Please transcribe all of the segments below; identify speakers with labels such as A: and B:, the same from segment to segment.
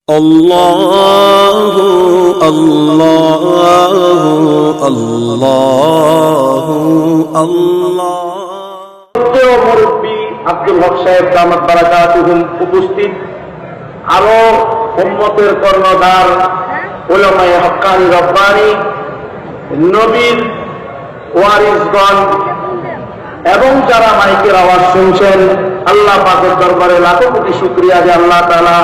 A: আল্লাহু আল্লাহু আল্লাহু আল্লাহ।
B: মুরব্বী আব্দুল হক সাহেব দামাত বারাকাতুহুম উপস্থিত, আরো উম্মতের কর্ণধার উলামায়ে হক্কানি রব্বানি, নবীর ওয়ারিসগণ এবং যারা মাইকের আওয়াজ শুনছেন, আল্লাহ পাকের দরবারে লাখো কোটি শুকরিয়া যে আল্লাহ তাআলা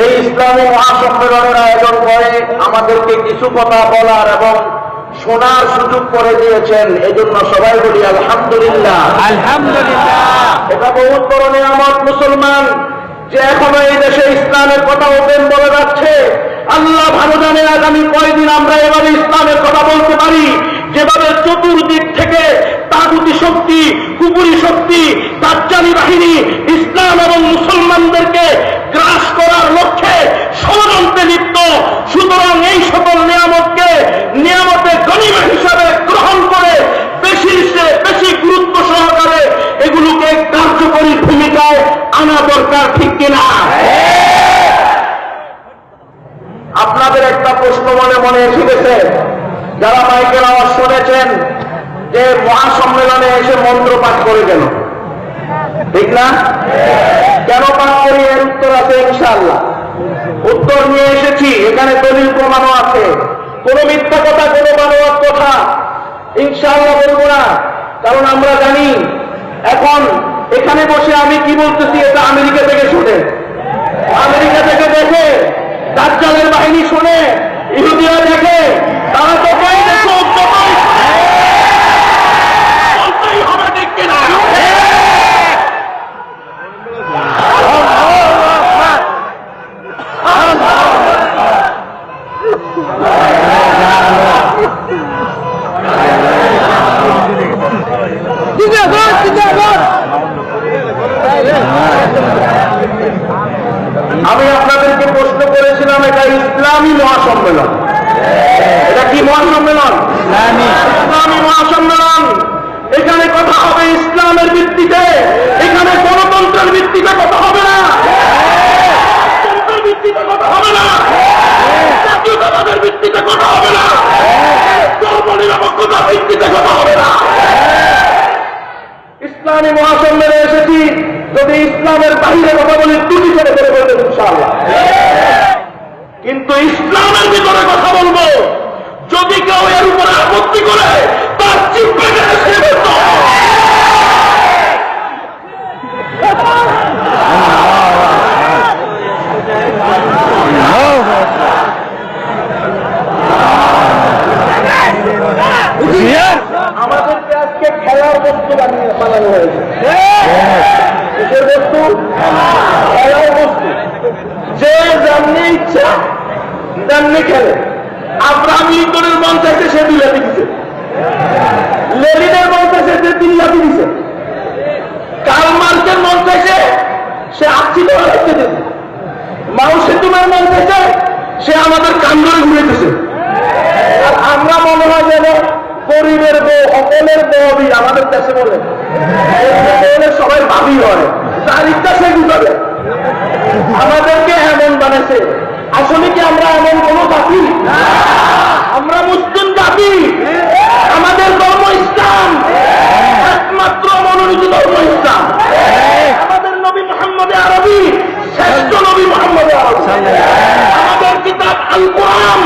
B: এই ইসলামী মহাসম্মেলনের আয়োজন করে আমাদেরকে কিছু কথা বলার এবং শোনার সুযোগ করে দিয়েছেন। এই জন্য সবাই বলি আলহামদুলিল্লাহ।
C: আলহামদুলিল্লাহ।
B: এটা বহুত বড় নিয়ামত মুসলমান যে এখনো এই দেশে ইসলামের কথা ওপেন বলে যাচ্ছে। আল্লাহ ভালো জানে আগামী কয়দিন আমরা এভাবে ইসলামের কথা বলতে পারি, যেভাবে চতুর্দিক থেকে তাগুতি শক্তি, কুফরি শক্তি, দাজ্জালি বাহিনী ইসলাম এবং মুসলমানদেরকে গ্রাস করার লক্ষ্যে ষড়যন্ত্রে লিপ্ত। সুতরাং এই সকল নিয়ামতকে নিয়ামতে গনিমা হিসাবে গ্রহণ করে বেশি গুরুত্ব সহকারে এগুলোকে কার্যকরী ভূমিকায় আনা দরকার, ঠিক কিনা? আপনাদের একটা প্রশ্ন মনে মনে এসে গেছে, যারা মাইকের আওয়াজ শুনেছেন যে মহাসম্মেলনে এসে মন্ত্র পাঠ করে গেল, ঠিক না? কেন পাঠ করি এর উত্তর আছে ইনশাআল্লাহ। উত্তর নিয়ে এসেছি, এখানে দলিল প্রমাণও আছে। কোন মিথ্যা কথা, কোন বানোয়াট কথা ইনশাআল্লাহ বলবো না, কারণ আমরা জানি এখন এখানে বসে আমি কি বলতেছি এটা আমেরিকা থেকে শুনে, আমেরিকা থেকে দেখে, দাজ্জালের বাহিনী শুনে, ইহুদিরা দেখে, তারা তো কই দেখো বলতেই হবে, ঠিক কিনা? আমি আপনাদেরকে প্রশ্ন করেছিলাম, এটা ইসলামী মহাসম্মেলন। এটা কি মহাসম্মেলন? ইসলামী মহাসম্মেলন। এখানে কথা হবে ইসলামের ভিত্তিতে, এখানে গণতন্ত্রের ভিত্তিতে কথা হবে না, গণতন্ত্রের ভিত্তিতে কথা হবে না, জাতীয়তাবাদের ভিত্তিতে কথা হবে না, ধর্ম নিরপেক্ষতার ভিত্তিতে কথা হবে না। ইসলামী মহাসম্মেলনে এসেছি, যদি ইসলামের বাইরে কথা বলি দুটি করে বলবেন ইনশাআল্লাহ, কিন্তু ইসলামের ভিতরে কথা বলবো। যদি কেউ এর উপরে আপত্তি করে তার চিপে আমাদেরকে আজকে খেলার বস্তু বানানো হয়েছে। কিসের বস্তু? খেলার বস্তু। যে যেমনি ইচ্ছা তেমনি খেলে। আব্রাহাম লিঙ্কনের মন চাইছে সে 2 লাঠি দিছে, লেনিনের মন চাইছে সে 3 লাঠি দিছে, কার্ল মার্ক্সের মন চাইছে সে 80 টাকা লিখতে দিয়েছে, মাও সেতুমের মন চাইছে সে আমাদের কান ধরে ঘুরে দিছে। আর আমরা মনে হয় যেন গরিবের বউ, অকলের বউই আমাদের দেশে বলে সবাই ভাবি হয়, তার ইচ্ছা সে বুঝাবে। আমাদেরকে এমন বানাইছে। আসলে কি আমরা এমন কোন জাতি? আমরা মুসলিম জাতি, আমাদের ধর্ম ইসলাম, একমাত্র মনোনীত ধর্ম ইসলাম। আমাদের নবী মুহাম্মদ আরবি, শ্রেষ্ঠ নবী মুহাম্মদ আরবি। আমাদের কিতাব আল কোরআন,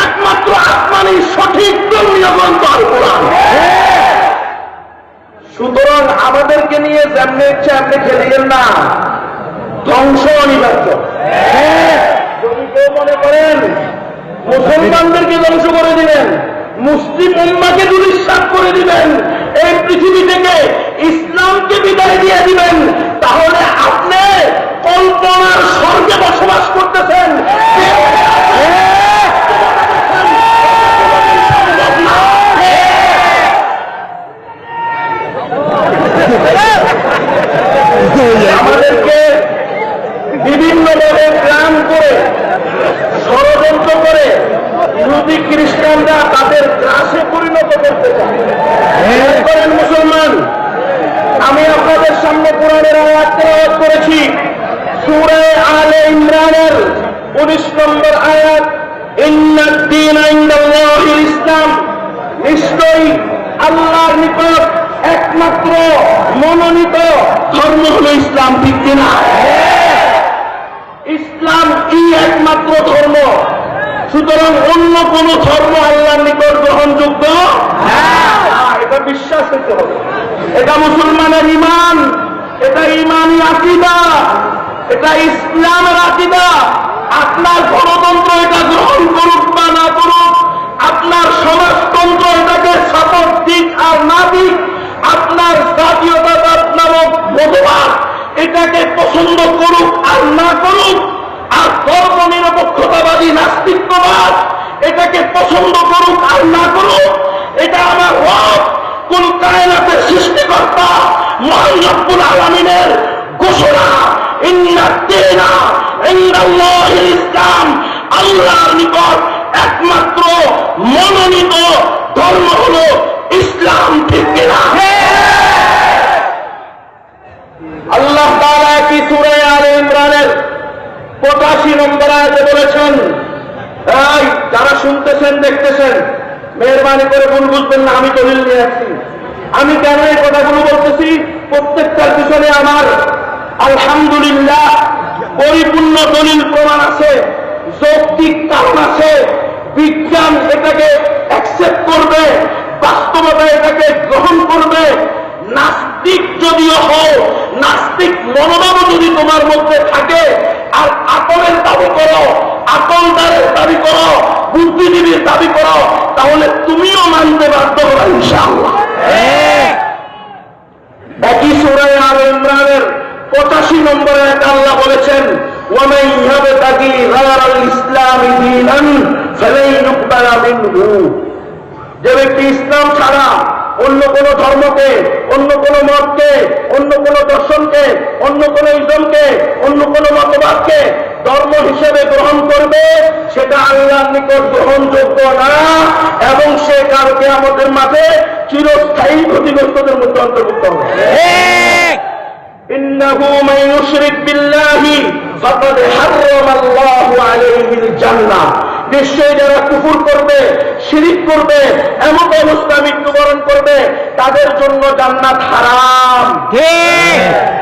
B: একমাত্র আসমানি সঠিক ধর্মীয় গ্রন্থ আল কোরআন। সুতরাং আমাদেরকে নিয়ে যেমনি ইচ্ছা এমনি খেলিয়েন না, ধ্বংস অনিবার্য। যদি কেউ মনে করেন মুসলমানদেরকে ধ্বংস করে দিবেন, মুসলিম উম্মাহকে দুলিশ্বাস করে দিবেন, এই পৃথিবী থেকে ইসলামকে বিদায় দিয়ে দিবেন, তাহলে আপনি কল্পনার স্বর্গে বসবাস করতেছেন। আমাদেরকে বিভিন্নভাবে প্ল্যান করে, ষড়যন্ত্র করে ইহুদি খ্রিস্টানরা তাদের গ্রাসে পরিণত করতে চায়। মুসলমান, আমি আপনাদের সামনে 19 নম্বর আয়াত, ইন্নাদ-দীনা ইনদাল্লাহিল ইসলাম, নিশ্চয়ই আল্লাহর নিকট একমাত্র মনোনীত ধর্ম হলো ইসলাম। ঠিক কিনা? ইসলাম কি একমাত্র ধর্ম, সুতরাং অন্য কোন ধর্ম আল্লাহর নিকট গ্রহণযোগ্য না। এটা বিশ্বাস করতে হবে, এটা মুসলমানের ঈমান, এটা ঈমানি আকীদা, এটা ইসলামের আকীদা। আপনার গণতন্ত্র এটা গ্রহণ করুক বা না করুক, আপনার সমাজতন্ত্র এটাকে সাপোর্ট দিক আর না দিক, আপনার জাতীয়তাবাদ নামক মতবাদ এটাকে পছন্দ করুক আর না করুক, আর ধর্ম নিরপেক্ষতাবাদী নাস্তিকবাদ এটাকে পছন্দ করুক আর না করুক, এটা আমার রব কোন কায়নাতের সৃষ্টিকর্তা মহান রব্বুল আলামিনের ঘোষণা। ইন্নাদ-দীনা ইনদাল্লাহিল ইসলাম, আল্লাহর নিকট একমাত্র মনোনীত ধর্ম হলো ইসলাম। ঠিক কিনা? আল্লাহ তাআলা কি সূরা আলে ইমরানের 85 নম্বর আয়াতে বলেছেন, এই যারা শুনতেছেন দেখতেছেন, মেহরবানি করে ভুল বুঝবেন না, আমি দলিল নিয়ে আসছি। আমি কেন এই কথাগুলো বলতেছি, প্রত্যেকটার পিছনে আমার আলহামদুলিল্লাহ পরিপূর্ণ দলিল প্রমাণ আছে, যৌক্তিক কারণ আছে। বিজ্ঞান এটাকে অ্যাকসেপ্ট করবে, বাস্তবতা এটাকে গ্রহণ করবে। নাস্তিক যদিও হও, নাস্তিক মনোভাবও যদি তোমার মধ্যে থাকে, আর আকলের দাবি করো, আকলদারের দাবি করো, বুদ্ধিজীবীর দাবি করো, তাহলে তুমিও মানতে বাধ্য হবে ইনশাআল্লাহ। একই সূরা আলে ইমরানের 85 নম্বরে আল্লাহ বলেছেন, ওয়ামান ইয়াবতাগি গায়রাল ইসলামি দীনান ফালান ইউকবালা মিনহু, যে ব্যক্তি ইসলাম ছাড়া অন্য কোন ধর্মকে, অন্য কোন মতকে, অন্য কোন দর্শনকে, অন্য কোন ইজমকে, অন্য কোন মতবাদকে ধর্ম হিসেবে গ্রহণ করবে, সেটা আল্লাহর নিকট গ্রহণযোগ্য না, এবং সে কাল কিয়ামতের মাঠে চিরস্থায়ী ক্ষতিগ্রস্তদের মধ্যে অন্তর্ভুক্ত হবে। ইন্নাহু মান ইউশরিক বিল্লাহি ফাকাদ হারামাল্লাহু আলাইহিল জান্নাহ, নিশ্চয়ই যারা কুফর করবে, শিরিক করবে, এমন অবস্থা মৃত্যুবরণ করবে, তাদের জন্য জান্নাত হারাম।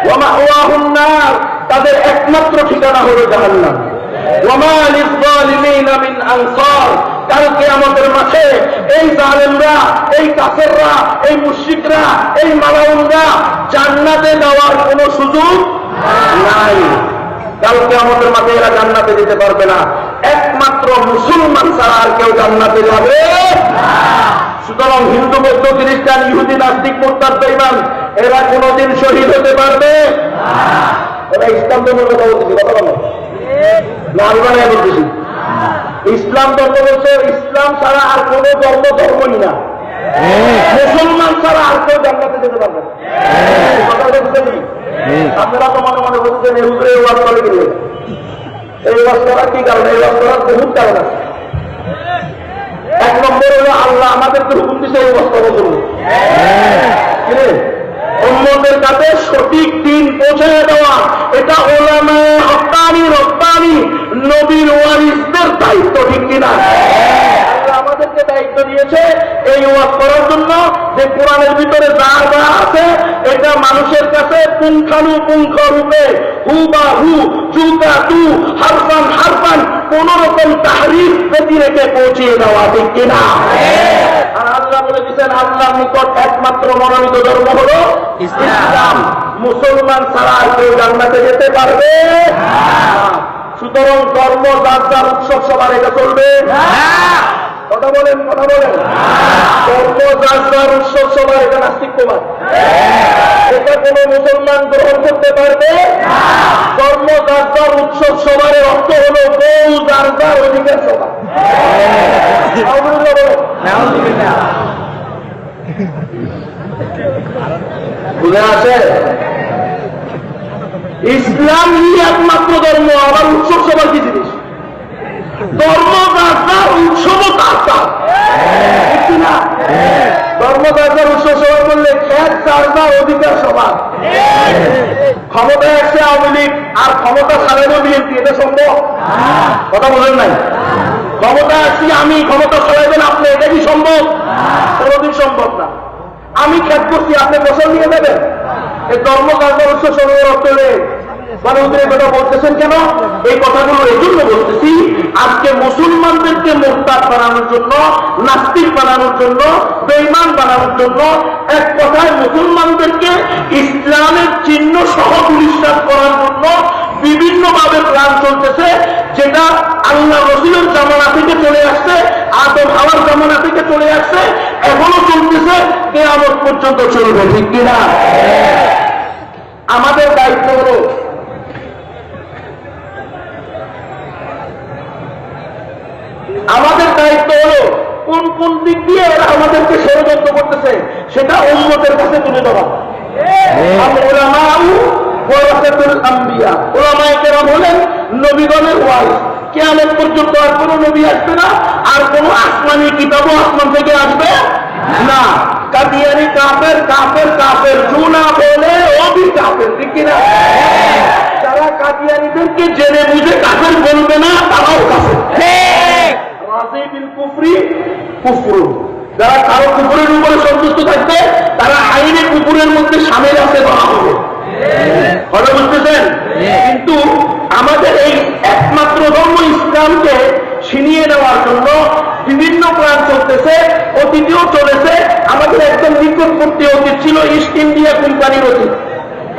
B: ওয়া মাওয়াহুন নার, তাদের একমাত্র ঠিকানা হলো জাহান্নাম। ওয়া মা লিয-যালিমিনা মিন আনসার, কাল কিয়ামতের মাঠে এই জালেমরা, এই কাফেররা, এই মুশরিকরা, এই মালাউনরা জান্নাতে যাওয়ার কোনো সুযোগ নাই। কাল কিয়ামতের মাঠে এরা জান্নাতে যেতে পারবে না, একমাত্র মুসলমান ছাড়া আর কেউ জান্নাতে যাবে না। সুতরাং হিন্দু, বৌদ্ধ, খ্রিস্টান, ইহুদি, নাস্তিক, মুরতাদ, বেঈমান এরা কোনোদিন শহীদ হতে পারবে না। এরা ইসলাম ধর্মের কথা বলতেছি, কথা বলো না, আলবানিয়া বলতেছি। ইসলাম ধর্ম বলছে ইসলাম ছাড়া আর কোনো ধর্ম ধর্মই না, মুসলমান ছাড়া আর কেউ জান্নাতে যেতে পারবে না। কথাটা বুঝতে, আপনারা তো মনে মনে বলছেন এই হুজুরে এই ওয়াজ করে গেলে, এই ওয়াজ করার কি কারণ? এই ওয়াজ করার বহুত কারণ আছে। এক নম্বর হলো আল্লাহ আমাদেরকে হুকুম দিচ্ছে এই ওয়াজ করার জন্য, অন্যদের কাছে সঠিক দিন পৌঁছে দেওয়া, এটা উলামায়ে হক্কানি রব্বানি নবীর ওয়ারিসদের দায়িত্ব। ঠিক কিনা? আমাদেরকে দায়িত্ব দিয়েছে এই ওয়াজ করার জন্য, যে কোরআনের ভিতরে যা যা আছে এটা মানুষের কাছে পুঙ্খানুপুঙ্খ রূপে হুবাহু জুকাতু হারফান হারফান কোন রকম তাহরিফ ব্যতিরেকে পৌঁছিয়ে দেওয়া। ঠিক কিনা? আর আল্লাহ বলে দিচ্ছেন আল্লাহর নিকট একমাত্র মনোনীত ধর্ম হলো ইসলাম। মুসলমান ছাড়া আর কেউ জান্নাতে যেতে পারবে না। সুতরাং ধর্ম যার যার উৎসব সবার এটা চলবে না। কথা বলেন, কথা বলেন। ধর্ম যার যার উৎসব সবার এটা নাস্তিকবাদ, এটা কোনো মুসলমান গ্রহণ করতে পারবে না। ধর্ম যার যার উৎসব সবার অর্থ হলো বউ যার যার অধিকার সবার। বুঝে আছে? ইসলামই একমাত্র ধর্ম, আবার উৎসব সবার কি জিনিস? ধর্ম যার যার উৎসব তার তার, না? ধর্ম যার যার উৎসব সবার বললে এক যার যার অধিকার সবার। ক্ষমতায় আসছে আওয়ামী লীগ আর ক্ষমতা ছাড়াইল বিএনপি, এটা সম্ভব? বোঝেন নাই? ক্ষমতা আছি আমি, ক্ষমতা চালাইবেন আপনি, এটা কি সম্ভব? কোনোদিন সম্ভব না। আমি খ্যাত করছি, আপনি বছর নিয়ে দেবেন? এই ধর্ম কার্যবর্ষ সময়ের অর্থ মানে ওদের কথা বলতেছেন কেন? এই কথাগুলো এই জন্য বলতেছি, আজকে মুসলমানদেরকে মোরতাদ বানানোর জন্য, নাস্তিক বানানোর জন্য, বেঈমান বানানোর জন্য, এক কথায় মুসলমানদেরকে ইসলামের চিহ্ন সহ বিশ্বাস করার জন্য বিভিন্নভাবে প্ল্যান চলতেছে, যেটা আল্লাহ রসুলের জামানা থেকে চলে আসছে, আদম হাওয়ার জামানা থেকে চলে আসছে, এখনো চলতেছে, কিয়ামত পর্যন্ত চলবে। ঠিক কিনা? আমাদের দায়িত্ব হলো কোন কোন দিক দিয়ে এরা আমাদেরকে ষড়যন্ত্র করতেছে সেটা উম্মতের কাছে তুলে ধরা। উলামায়ে কেরাম হলেন নবীগণের ওয়ারিস। কিয়ামত পর্যন্ত আর কোন নবী আসবে না, আর কোন আসমানি কিতাবও আসমান থেকে আসবে না। কাদিয়ানি কাফের, কাফের কাফের, জুনা বলে ও ভি কাফের। ঠিক কিনা? যারা কাদিয়ানিদেরকে জেনে বুঝে কাফের বলবে না, তারাও কাফের। রাজি বিল কুফরি কুফরুন। যারা কারো কুফরের উপরে সন্তুষ্ট থাকবে, তারা আইনে কুফরের মধ্যে শামিল আছে বলা হবে। কথা বুঝতেছেন? কিন্তু আমাদের এই একমাত্র ধর্ম ইসলামকে ছিনিয়ে নেওয়ার জন্য বিভিন্ন প্ল্যান চলতেছে, অতীতেও চলেছে। আমাদের একদম নিকটবর্তী অতীত ছিল ইস্ট ইন্ডিয়া কোম্পানির অতীত,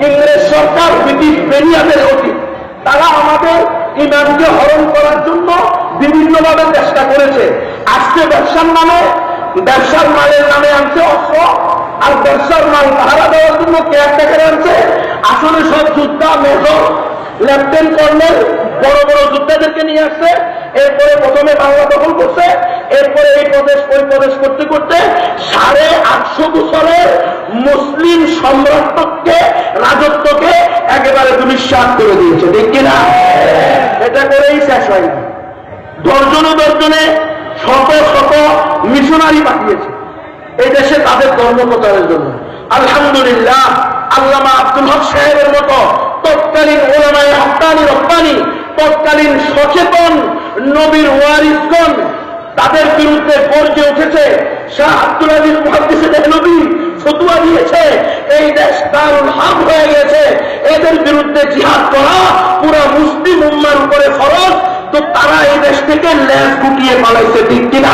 B: ইংরেজ সরকার, ব্রিটিশ বেরিয়াদের অতীত। তারা আমাদের ইমানকে হরণ করার জন্য বিভিন্নভাবে চেষ্টা করেছে। আজকে ব্যবসার নামে, ব্যবসার মালের নামে আনছে অস্ত্র, আর ব্যবসার মাল পাহারা দেওয়ার জন্য কেয়ারটেকার আনছে। আসলে সব যোদ্ধা, মেজর, লেফটেন্যান্ট কর্নেল, বড় বড় যোদ্ধাদেরকে নিয়ে আসছে। এরপরে প্রথমে বাংলা দখল করছে, এরপরে এই প্রদেশ ওই প্রদেশ করতে করতে 850 বছরের মুসলিম সম্রাটকে, রাজত্বকে একেবারে দুলিশ্বাস করে দিয়েছে। ঠিক কিনা? এটা করেই শেষ হয়নি। দর্জনে দর্জনে শত শত মিশনারি পাঠিয়েছে এই দেশে তাদের ধর্ম প্রচারের জন্য। আলহামদুলিল্লাহ, আল্লামা আব্দুল হক সাহেবের মতো তৎকালীন উলামায়ে হক্কানি রব্বানি, তৎকালীন সচেতন নবীর ওয়ারিসগণ তাদের বিরুদ্ধে গর্জে উঠেছে। শাহ আব্দুল আজিজ মুহাদ্দিসে দেহলভী ফতোয়া দিয়েছে, এই দেশ দারুল হার্ব হয়ে গেছে, এদের বিরুদ্ধে জিহাদ করা পুরো মুসলিম উম্মার উপরে ফরজ। তো তারা এই দেশ থেকে লেজ গুটিয়ে পালাইছে। ঠিক কিনা?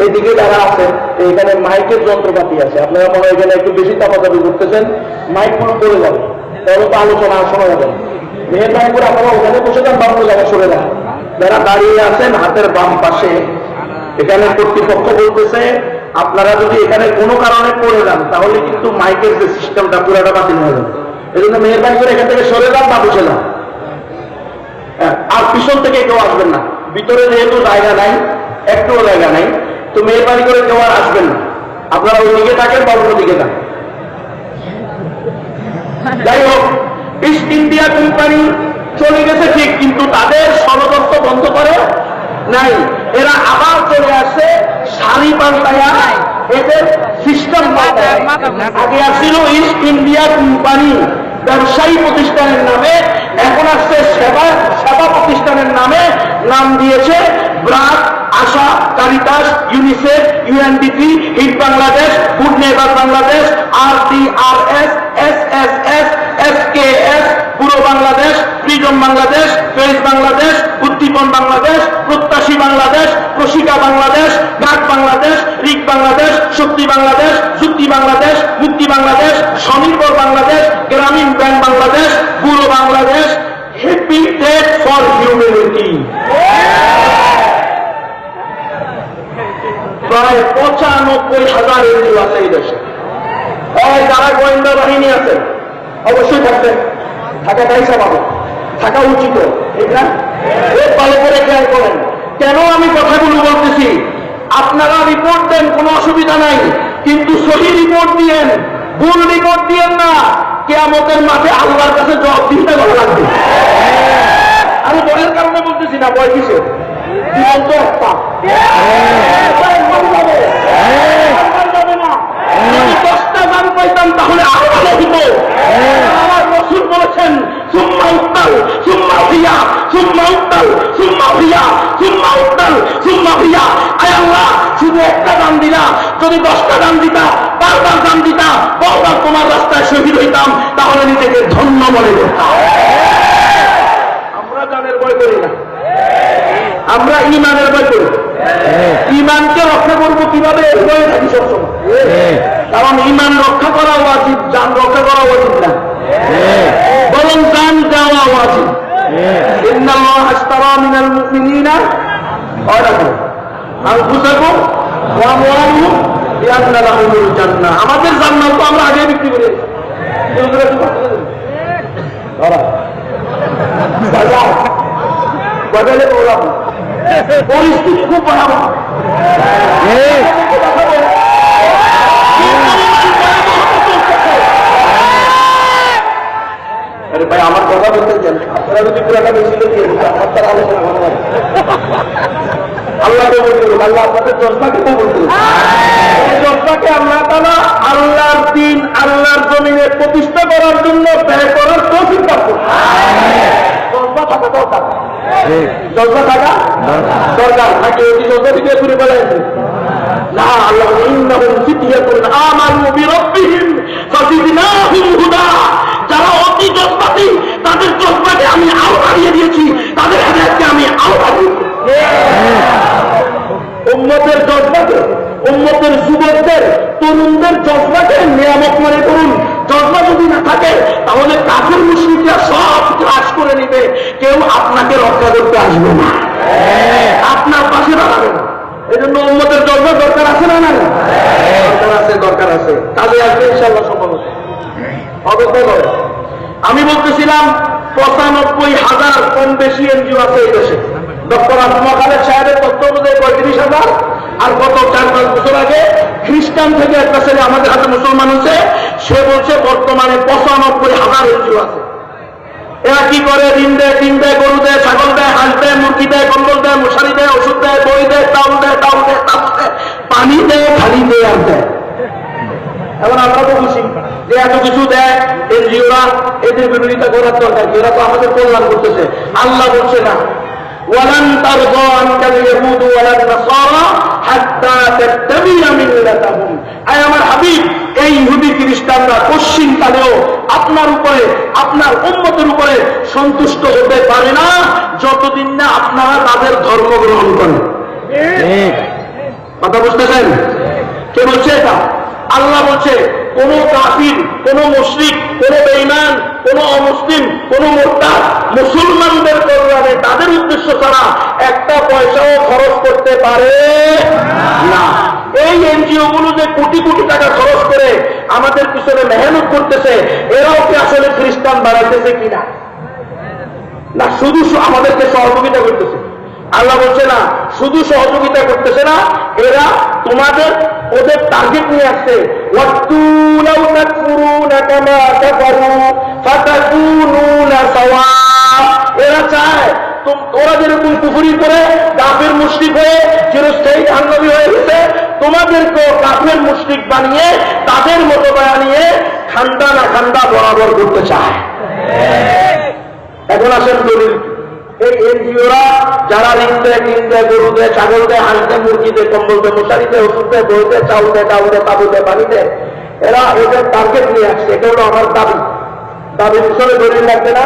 B: এইদিকে যারা আছেন, এখানে মাইকের যন্ত্রপাতি আছে, আপনারা মনে হয় এখানে একটু বেশি চাপাচাপি করতেছেন, মাইক পুরো পড়ে যাবে, তাহলে তো আলোচনা শোনা যাবে। মেহরবানি করে আপনারা ওখানে বসে যান, বাম জায়গায় সরে যান। যারা দাঁড়িয়ে আছেন হাতের বাম পাশে, এখানে কর্তৃপক্ষ বলতেছে আপনারা যদি এখানে কোনো কারণে পড়ে যান তাহলে কিন্তু মাইকের যে সিস্টেমটা পুরাটা বাতিল হয়ে যাবে। এই জন্য মেহরবানি করে এখান থেকে সরে যান বা বসে যান। আর পিছন থেকে কেউ আসবেন না, ভিতরে যেহেতু জায়গা নাই, একটুও জায়গা নাই, তো মেহরবানি করে কেউ আর আসবেন না। আপনারা ওই দিকে থাকেন বা অন্য দিকে থাকেন। যাই হোক, ইস্ট ইন্ডিয়া কোম্পানি চলে গেছে ঠিক, কিন্তু তাদের ষড়যন্ত্র বন্ধ করে নাই। এরা আবার চলে আসছে শাড়ি পাল্টায়া, এদের সিস্টেম পাল্টায়। আগে আসছিল ইস্ট ইন্ডিয়া কোম্পানি ব্যবসায়ী প্রতিষ্ঠানের নামে, এখন আসছে সেবা প্রতিষ্ঠানের নামে। নাম দিয়েছে BRAC, ASA, Caritas, UNICEF, UNDP, হিট Bangladesh, food network Bangladesh, RDRS, SSS, SKS, পুরো বাংলাদেশ, ফ্রিডম বাংলাদেশ, ফেস বাংলাদেশ, উদ্দীপন বাংলাদেশ, প্রত্যাশী বাংলাদেশ, প্রশিকা বাংলাদেশ, ঘাট বাংলাদেশ, রিক বাংলাদেশ, শক্তি বাংলাদেশ, যুক্তি বাংলাদেশ, মুক্তি বাংলাদেশ, স্বনির্ভর বাংলাদেশ, গ্রামীণ ব্যাংক বাংলাদেশ, পুরো Bangladesh, Habitat for Humanity. প্রায় 95,000 এনজিও আছে এই দেশে। যারা গোয়েন্দা বাহিনী আছে অবশ্যই থাকবে, থাকাটাই স্বাভাবিক, থাকা উচিত, ঠিক না? ভালো করে খেয়াল করেন কেন আমি কথাগুলো বলতেছি। আপনারা রিপোর্ট দেন, কোনো অসুবিধা নাই, কিন্তু সহি রিপোর্ট দিয়েন, ভুল রিপোর্ট দিয়েন না। কিয়ামতের মাঠে আল্লাহর কাছে জবাব দিতে ভালো লাগবে। আমি বয়ের কারণে বলতেছি না, বয় কিসের জীবন তো একটা দিলা, যদি 10টা দান দিতা, 5বার দান দিতা, বহুবার তোমার রাস্তায় শহীদ হইতাম, তাহলে নিজেকে ধন্য মনে করতাম। আমরা জানের ভয় করি না, আমরা ইমানের ভয় করি। ইমানকে রক্ষা করবো কিভাবে, এই ভয়ে থাকি সবসময়। কারণ ইমান রক্ষা করা উচিত, জান রক্ষা করা উচিত না, বরং জান দেওয়া উচিত। ইন্নাল্লাহ আশতারা মিনাল মুমিনিনা আনফুসাকুম ওয়া আমওয়ালাহুম বিআন্না লাহুমুল জান্নাহ। আমাদের জান্নাত তো আমরা আগে বিক্রি করে বাজারে ওলাম, পরিস্থিতি খুব ভয়াবহ। আরে ভাই আমার কথা বলতে চান, আপনারা যদি পুরাটা বেশি দিয়ে আমার তার আলোচনা ভালো লাগে। আল্লাহকে বলতে আল্লাহ আপনাদের জজবাকে বলতে, জজবাকে আল্লাহ তাআলা আল্লাহর দিন আল্লাহর জমিনে প্রতিষ্ঠা করার জন্য ব্যয় করার তৌফিক দান করুন। জজবা থাকা দরকার, জজবা থাকা দরকার। নাকি ওই জজবা থেকে ঘুরে বেড়াইছে না, আল্লাহ ইন্নাহুম ফিতয়াতুন আমানু বিরাব্বিহিম ফাজিদনাহুম হুদা। যারা অতি জজবাতি, তাদের জজবাকে আমি আরো বাড়িয়ে দিয়েছি, তাদের হেদায়েতকে আমি আরো বাড়িয়ে দিয়েছি। উম্মতের জজবাকে, উম্মতের যুবকদের, তরুণদের জজবাকে নিয়ামত মনে করুন। জজবা যদি না থাকে তাহলে কাফের মুশরিকরা সব ক্রাশ করে নিবে, কেউ আপনাকে রক্ষা করতে আসবে না, আপনার পাশে দাঁড়াবে না। এই জন্য উম্মতের জজবা দরকার আছে না? না দরকার আছে, দরকার আছে। কাজে আসবে ইনশাআল্লাহ, সম্ভব হবে হবে। আমি বলতেছিলাম 95,000 কম বেশি এনজিও আছে এই দেশে। ডক্টর আবদুল খালেদ সাহেবের তথ্য অনুযায়ী 35,000। আর গত 4-5 বছর আগে খ্রিস্টান থেকে একটা ছেলে আমাদের হাতে মুসলমান হচ্ছে, সে বলছে বর্তমানে 95,000 এনজিও আছে। এরা কি করে? ঋণ দেয়, টিন দেয়, গরু দেয়, ছাগল দেয়, হাঁস দেয়, মুরগি দেয়, কম্বল দেয়, মশারি দেয়, ওষুধ দেয়, বই দেয়, টাউন দেয়, টাউন দেয়, তাবু দেয়, পানি দেয়, খালি দেয় আর দেয়। এখন আমরা তো খুশি যে এত কিছু দেয় এনজিওরা, এদের বিরোধিতা করার দরকার কি? এরা তো আমাদের কল্যাণ করতেছে। আল্লাহ বলছে না, ওয়ালান তারদা আনকাল ইয়াহুদু ওয়ালান নাসারা হাত্তা তাত্তাবিআ মিল্লাতাহুম। আয় আমার হাবিব, এই ইহুদি খ্রিস্টানরা পশ্চিমকালেও আপনার উপরে, আপনার উম্মতের উপরে সন্তুষ্ট হতে পারে না যতদিন না আপনারা তাদের ধর্ম গ্রহণ করেন। কথা বুঝতেছেন? কে বলছে এটা? আল্লাহ বলছে কোন কাফির, কোন মুশরিক, কোন বেঈমান, কোন অমুসলিম, কোন মুরতাদ মুসলমানদের কল্যাণে তাদের উদ্দেশ্য ছাড়া একটা পয়সাও খরচ করতে পারে না। এই এনজিও গুলো যে কোটি কোটি টাকা খরচ করে আমাদের পিছনে মেহনত করতেছে, এরাও কি আসলে খ্রিস্টান বানাইতেছে কিনা? না, শুধু আমাদেরকে সহযোগিতা করতেছে। আল্লাহ বলছে না, শুধু সহযোগিতা করতেছে না, এরা তোমাদের ওদের টার্গেট নিয়ে আসছে। এরা চায় ওরা যেরকম কুফরি করে কাফের মুশরিক হয়ে চিরস্থায়ী জাহান্নামী হয়ে গেছে, তোমাদেরকেও কাফের মুশরিক বানিয়ে তাদের মতো বানিয়ে খান্দা না খান্দা বরাবর করতে চায়। এখন আসেন দলিল। এই এনজিওরা যারা ঋণ দেয়, টিন দেয়, গরু দেয়, ছাগল দেয়, হাঁস দেয়, মুরগি দেয়, কম্বল দেয়, মশারি দেয়, ওষুধ দেয়, বই দেয়, চাউল দেয়, ডাউল দেয়, তাবু দেয়, পানি দেয়, এরা এদের টার্গেট নিয়ে আসছে। এটা হলো আমার দাবি। দাবির পিছনে দলিল লাগবে না?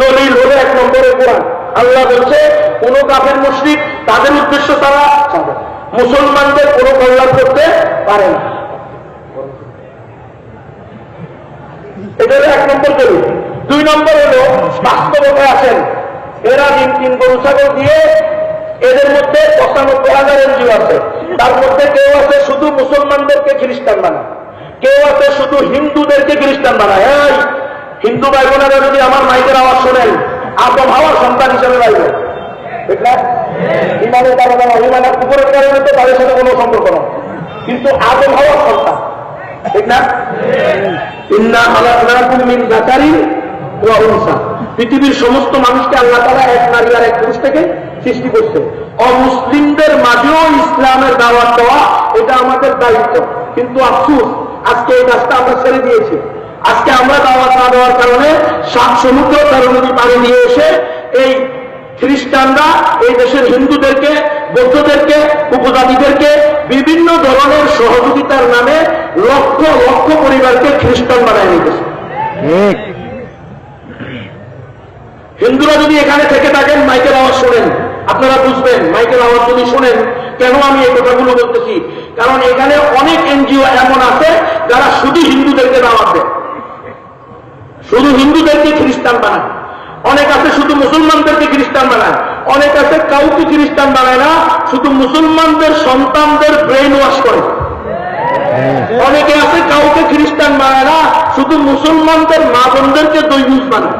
B: দলিল হলো 1 নম্বরে কোরআন। আল্লাহ বলছে কোন কাফের মুশরিক তাদের উদ্দেশ্য তারা মুসলমানদের কোনো কল্যাণ করতে পারে না। এটা হলো 1 নম্বর দলিল। 2 নম্বর হলো বাস্তবতায় আসেন। এরা ঋণ, টিন, গরু, ছাগল দিয়ে এদের মধ্যে 95,000 এনজিও আছে। তার মধ্যে কেউ আছে শুধু মুসলমানদেরকে খ্রিস্টান বানায়, কেউ আছে শুধু হিন্দুদেরকে খ্রিস্টান বানায়। এই হিন্দু ভাই বোনেরা যদি আমার মাইকের আওয়াজ শোনেন, আদম হাওয়ার সন্তান হিসেবে বাইবেন, ঠিক না? ইমানের কারণে, অভিমানের কুকুরের কারণে তো তাদের সাথে কোনো সম্পর্ক নয়, কিন্তু আদম হাওয়ার সন্তান, ঠিক না? ইন্না খালাকনাকুম মিন যাকারিন ওয়া উনসা। পৃথিবীর সমস্ত মানুষকে আল্লাহ তাআলা এক নারী আর এক পুরুষ থেকে সৃষ্টি করছে। অমুসলিমদের মাঝেও ইসলামের দাওয়াত দেওয়া এটা আমাদের দায়িত্ব। কিন্তু আফসোস, আজকে এই কাজটা আমরা ছেড়ে দিয়েছি। আজকে আমরা দাওয়াত না দেওয়ার কারণে 7 সমুদ্র 13 নদী পাড়ি দিয়ে এসে এই খ্রিস্টানরা এই দেশের হিন্দুদেরকে, বৌদ্ধদেরকে, উপজাতিদেরকে বিভিন্ন ধরনের সহযোগিতার নামে লক্ষ লক্ষ পরিবারকে খ্রিস্টান বানায় নিতেছে। হিন্দুরা যদি এখানে থেকে থাকেন, মাইকের আওয়াজ শোনেন, আপনারা বুঝবেন। মাইকের আওয়াজ যদি শোনেন, কেন আমি এই কথাগুলো বলতেছি, কারণ এখানে অনেক এনজিও এমন আছে যারা শুধু হিন্দুদেরকে দাওয়াত দেয়, শুধু হিন্দুদেরকে খ্রিস্টান বানায়। অনেক আছে শুধু মুসলমানদেরকে খ্রিস্টান বানায়, অনেক আছে কাউকে খ্রিস্টান বানায় না, শুধু মুসলমানদের সন্তানদের ব্রেইন ওয়াশ করে। অনেকে আছে কাউকে খ্রিস্টান বানায় না, শুধু মুসলমানদের মা বোনদেরকে দৈবুজ বানায়।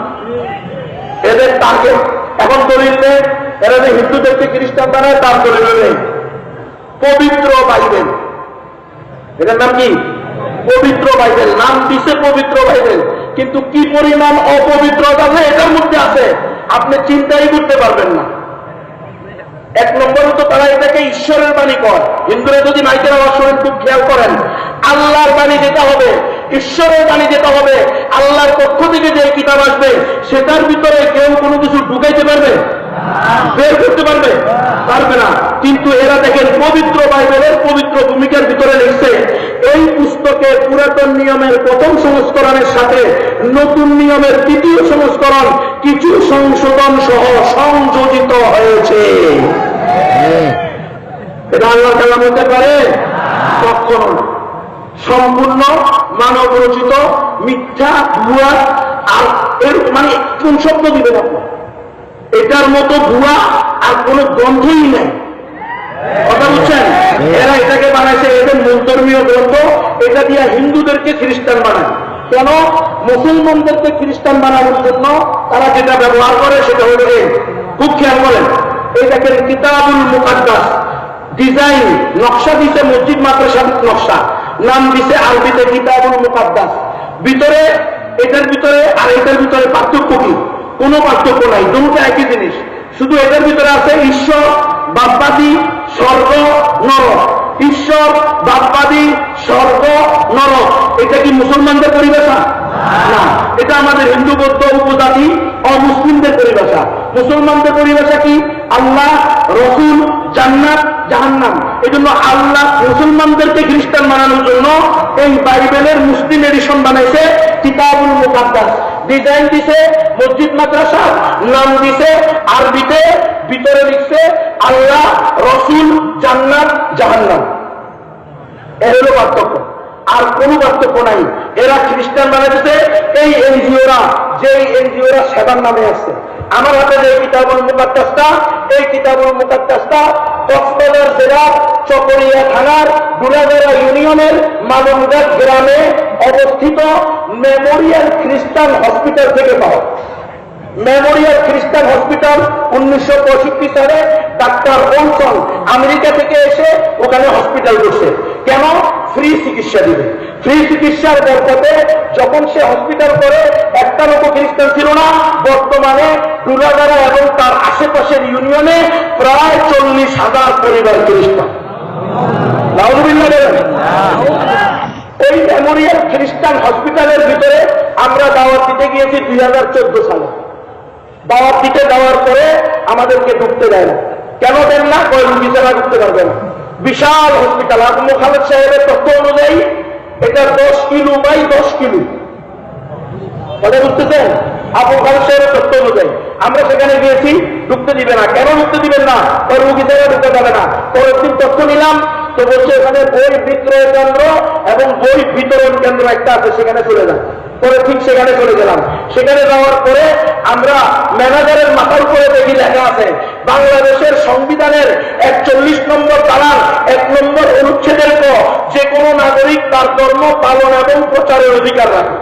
B: এদের টার্গেট এখন দলিল নেই, এরা যে হিন্দুদেরকে খ্রিস্টান বানায় তার দলিল নেই। পবিত্র বাইবেল, এটার নাম কি? পবিত্র বাইবেল। নাম দিছে পবিত্র বাইবেল, কিন্তু কি পরিমাণ অপবিত্রতা আছে এটার মধ্যে আছে আপনি চিন্তাই করতে পারবেন না। এক নম্বরে তো তারা এটাকে ঈশ্বরের বাণী কর। হিন্দুরা যদি মাইকের আওয়াজ শোনেন, খুব খেয়াল করেন, আল্লাহর বাণী যেটা হবে, ঈশ্বরের বাণী যেটা হবে, আল্লাহর পক্ষ থেকে যে কিতাব আসবে, সেটার ভিতরে কেউ কোনো কিছু ঢুকাইতে পারবে? বের করতে পারবে? পারবে না। কিন্তু এরা দেখেন পবিত্র বাইবেলের পবিত্র ভূমিকার ভিতরে লিখছে, এই পুস্তকে পুরাতন নিয়মের প্রথম সংস্করণের সাথে নতুন নিয়মের তৃতীয় সংস্করণ কিছু সংশোধন সহ সংযোজিত হয়েছে। এটা আল্লাহ তাআলা বলতে পারে? কখনো না। সম্পূর্ণ মানব রচিত মিথ্যা, ভুয়া। আর এর মানে কোন শব্দ দিবেন আপনি? এটার মতো ভুয়া আর কোন গ্রন্থই নাই। কথা বুঝছেন? এরা এটাকে বানাইছে এদের মূল ধর্মীয় গ্রন্থ, এটা দিয়ে হিন্দুদেরকে খ্রিস্টান বানায়। কেন? মুসলমানদেরকে খ্রিস্টান বানানোর জন্য তারা যেটা ব্যবহার করে সেটা হলো এই, খুব খেয়াল করেন, এই দেখেন কিতাবুল মুকাদ্দাস, ডিজাইন নকশা দিছে মসজিদ মাদ্রাসার নকশা, নাম দিছে আরবিতে কিতাবুল মুকাদ্দাস। ভিতরে এটার ভিতরে আর এটার ভিতরে পার্থক্য কি? কোনো পার্থক্য নাই, দুটো একই জিনিস। শুধু এটার ভিতরে আছে ঈশ্বর, বাপবাদী, স্বর্গ, নরক। ঈশ্বর, বাপবাদী, স্বর্গ, নরক। এটা কি মুসলমানদের পরিভাষা? না, এটা আমাদের হিন্দু, বৌদ্ধ, উপজাতি, অমুসলিমদের পরিভাষা। মুসলমানদের পরিভাষা কি? আল্লাহ, রসুল, জান্নাত, জাহান্নাম। এই জন্য আল্লাহ মুসলমানদেরকে খ্রিস্টান বানানোর জন্য এই বাইবেলের মুসলিম এডিশন বানাইছে কিতাবুল মুকাদ্দাস। ডিজাইন দিছে মসজিদ মাদ্রাসা, নাম দিছে আরবিতে, ভিতরে লিখছে আল্লাহ, রসুল, জান্নাত, জাহান্নাম। এর হলো পার্থক্য, আর কোন পার্থক্য নাই। এরা খ্রিস্টান বানাইছে এই এনজিওরা, যে এনজিওরা সেবার নামে আসছে। আমার হাতে যে কিতাবুল মুকাদ্দাসটা, এই কিতাবুল মুকাদ্দাসটা কক্সবাজার জেলার চকরিয়া থানার দুলাগড়া ইউনিয়নের মালুমঘাট গ্রামে অবস্থিত মেমোরিয়াল খ্রিস্টান হসপিটাল থেকে পাওয়া। মেমোরিয়াল খ্রিস্টান হসপিটাল 1965 সালে ডাক্তার ওলসন আমেরিকা থেকে এসে ওখানে হসপিটাল করছে। কেন? ফ্রি চিকিৎসা দিবে। ফ্রি চিকিৎসার বরকতে যখন সে হসপিটাল করে, একটা লোক খ্রিস্টান ছিল না। বর্তমানে দুলাগড়া এবং তার আশেপাশের ইউনিয়নে প্রায় 40,000 পরিবার খ্রিস্টান। নাউযুবিল্লাহ বলেন। ওই মেমোরিয়াল খ্রিস্টান হসপিটালের ভিতরে আমরা দাওয়াত দিতে গিয়েছি 2014 সালে। দাওয়াত দিতে যাওয়ার পরে আমাদেরকে ঢুকতে দেয় না। কেন দেন না? ওই রুগী ছাড়া ঢুকতে পারবে না। বিশাল হসপিটাল। আবু খালেদ সাহেবের তথ্য অনুযায়ী এটা 10 কিলো বাই 10 কিলো। কথা বুঝতেছেন? আবু খালেদ সাহেবের তথ্য অনুযায়ী আমরা সেখানে গিয়েছি, ঢুকতে দিবে না। কেন ঢুকতে দিবেন না? ওই রুগী ছাড়া ঢুকতে যাবে না। পরের দিন তথ্য নিলাম, তো বলছে এখানে বই বিক্রয় কেন্দ্র এবং বই বিতরণ কেন্দ্র একটা আছে, সেখানে চলে যান। পরে ঠিক সেখানে চলে গেলাম। সেখানে যাওয়ার পরে আমরা ম্যানেজারের মাথার উপরে দেখি লেখা আছে বাংলাদেশের সংবিধানের 41 নম্বর ধারার 1 নম্বর অনুচ্ছেদের পর যে কোনো নাগরিক তার ধর্ম পালন এবং প্রচারের অধিকার রাখে।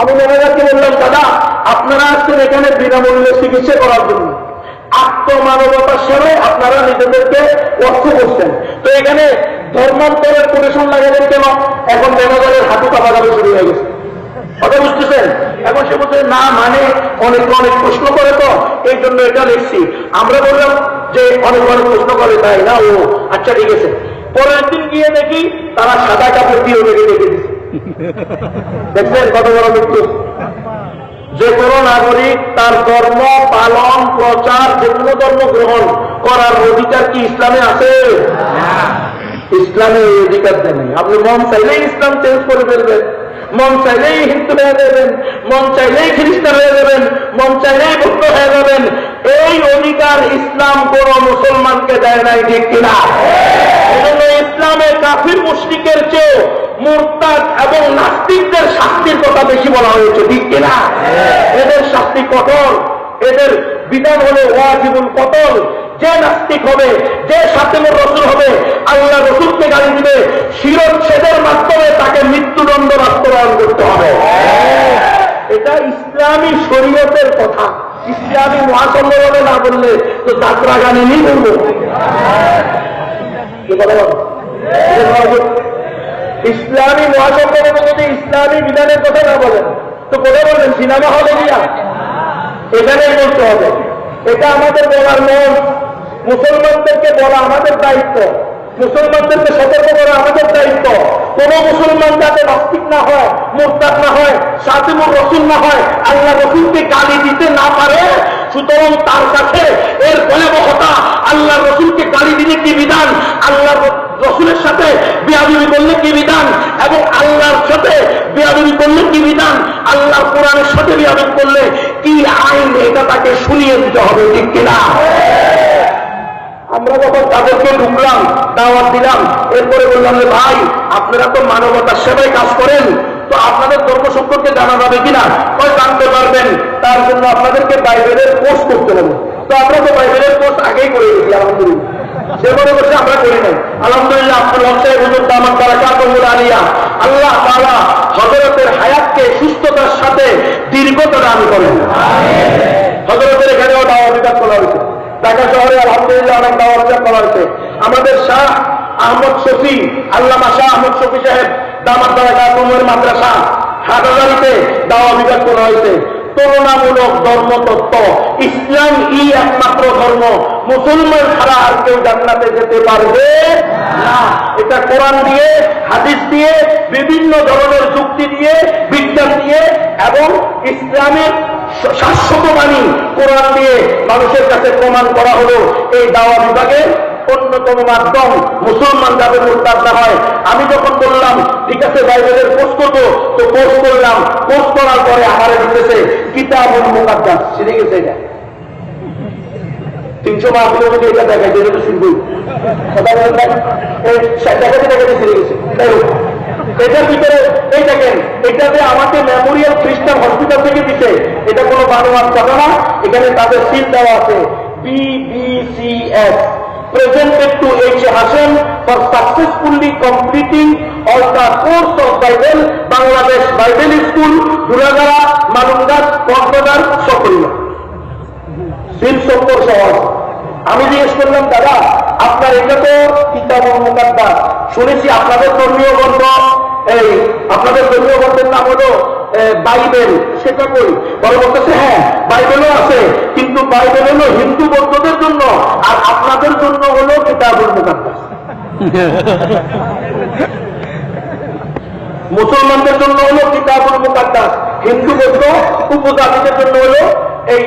B: আমি ম্যানেজারকে বললাম, দাদা আপনারা আসছেন এখানে বিনামূল্যে চিকিৎসা করার জন্য, আত্মমানবতার সেবায় আপনারা নিজেদেরকে অর্থ করছেন, তো এখানে ধর্মান্তরের কোটেশন লাগাবেন কেন? এখন ম্যানেজারের হাঁটু কাঁপাকাপি শুরু হয়ে গেছে। কথা বুঝতেছেন? এখন সে বলছে না, মানে অনেক প্রশ্ন করে, তো এই জন্য এটা লিখছি। আমরা বললাম যে অনেক প্রশ্ন করে, তাই না? ও আচ্ছা ঠিক আছে। পরের দিন গিয়ে দেখি তারা সাদা কাপড় দিয়ে রেখে দিচ্ছে। দেখছেন কত বড় মৃত্যু? যে কোনো নাগরিক তার ধর্ম পালন প্রচার যে কোনো ধর্ম গ্রহণ করার অধিকার কি ইসলামে আছে? ইসলামে এই অধিকার নেই। আপনি মন চাইলেই ইসলাম চেঞ্জ করে ফেলবেন, মন চাইলেই হিন্দু হয়ে যাবেন, মন চাইলেই খ্রিস্টান হয়ে যাবেন, মন চাইলেই বৌদ্ধ হয়ে যাবেন। এই অধিকার ইসলাম কোন মুসলমানকে দেয় নাই, ঠিক কিনা? এজন্য ইসলামে কাফির মুশরিকের চেয়ে মুরতাদ এবং নাস্তিকদের শাস্তির কথা বেশি বলা হয়েছে, ঠিক কিনা? এদের শাস্তি কঠোর, এদের বিধান হলো ওয়াজিবুল কতল। যে নাস্তিক হবে, যে শাতিমুর রসুল হবে, আল্লাহ রসুলকে গালি দিবে, শিরচ্ছেদের মাধ্যমে তাকে মৃত্যুদণ্ড বাস্তবায়ন করতে হবে। এটা ইসলামী শরীয়তের কথা। ইসলামী মহাসম্মেলনে না বললে তো যাত্রা গানে নিয়ে বলবো। ইসলামী মহাসম্মেলনে যদি ইসলামী বিধানের কথা না বলেন তো কোথায় বলবেন? সিনেমা হলে দিয়া এখানেই বলতে হবে। এটা আমাদের বলার নয়, মুসলমানদেরকে বলা আমাদের দায়িত্ব, মুসলমানদেরকে সতর্ক করা আমাদের দায়িত্ব। কোন মুসলমান যাতে নাস্তিক না হয়, মুরতাদ না হয়, শাতিমুর রসুল না হয়, আল্লাহ রসুলকে গালি দিতে না পারে। সুতরাং তার কাছে এর ভয়াবহতা, আল্লাহ রসুলকে গালি দিলে কি বিধান, আল্লাহ রসুলের সাথে বেয়াদবি করলে কি বিধান, এবং আল্লাহর সাথে বেয়াদবি করলে কি বিধান, আল্লাহর কোরআনের সাথে বেয়াদবি করলে কি আইন, এটা তাকে শুনিয়ে দিতে হবে, ঠিক কিনা? আমরা যখন তাদেরকে ঢুকলাম, দাওয়াত দিলাম, এরপরে বললাম যে ভাই আপনারা তো মানবতার সেবায় কাজ করেন, তো আপনাদের ধর্ম সম্পর্কে জানা যাবে কিনা? জানতে পারবেন, তার জন্য আপনাদেরকে বাইবেলের কোর্স করতে হবে। তো আমরা তো বাইবেলের কোর্স আগেই করে গেছি, আলহামদুলিল্লাহ। সে মনে করছে আমরা করি নাই, আলহামদুলিল্লাহ। আপনার লক্ষ্যে হুজুর দামাত বারাকাতুহুল আলিয়া, আল্লাহ তাআলা হযরতের হায়াতকে সুস্থতার সাথে দীর্ঘতা দান করেন। হযরতের এখানেও দাওয়াত বিভাগ করা হয়েছে, ঢাকা শহরে আলহামদুলিল্লাহ অনেক দাওয়াত বিভাগ করা হয়েছে। আমাদের শাহ আহমদ শফি, আল্লামা শাহ আহমদ শফি সাহেব দামাত বারাকাতুহুল মাদ্রাসা হাটহাজারীতে দাওয়াত বিভাগ করা হয়েছে। তুলনামূলক ধর্মতত্ত্ব, ইসলাম একমাত্র ধর্ম, মুসলমান ছাড়া আর কেউ জান্নাতে যেতে পারবে না। এটা কোরআন দিয়ে, হাদিস দিয়ে, বিভিন্ন ধরনের যুক্তি দিয়ে, বিজ্ঞান দিয়ে এবং ইসলামের শাশ্বত বাণী কোরআন দিয়ে মানুষের কাছে প্রমাণ করা হলো এই দাওয়া বিভাগের অন্যতম মাধ্যম। মুসলমান যাদের মুরতাদ না হয়, আমি যখন বললাম ঠিক আছে বাইবেলের কোর্স করবো, তো কোর্স করলাম, কোর্স করার পরে আমার দিতেছে কিতাবুল মুকাদ্দাস, ছিঁড়ে গেছে। এটা 300 মাহফিলে যদি এটা দেখায়, যেটা তো শুনবই কথা বলেন, দেখাতে দেখাতে ছিঁড়ে গেছে। এটার ভিতরে এই দেখেন, এটাতে আমাকে মেমোরিয়াল খ্রিস্টান হসপিটাল থেকে দিচ্ছে, এটা কোনো বানোয়াট কথা না। এখানে তাদের সিল দেওয়া আছে, BBCS presented to H. Hassan for successfully completing all the course of Bible, Bangladesh Bible School, Duragara, Malungat, Kordadar, Sokoria. Seal 70 সহজ। আমি জিজ্ঞেস করলাম দাদা আপনার এটা তো কিতাবুল মুকাদ্দাস, শুনেছি আপনাদের ধর্মীয় গ্রন্থ, এই আপনাদের ধর্মীয় গ্রন্থের নাম হলো বাইবেল, সেটা কই? পরে বলতেছে হ্যাঁ বাইবেলও আছে, কিন্তু বাইবেল হলো হিন্দু বৌদ্ধদের জন্য, আর আপনাদের জন্য হলো কিতাবুল মুকাদ্দাস। মুসলমানদের জন্য হলো কিতাবুল মুকাদ্দাস, হিন্দু বৌদ্ধ উপজাতিদের জন্য হলো এই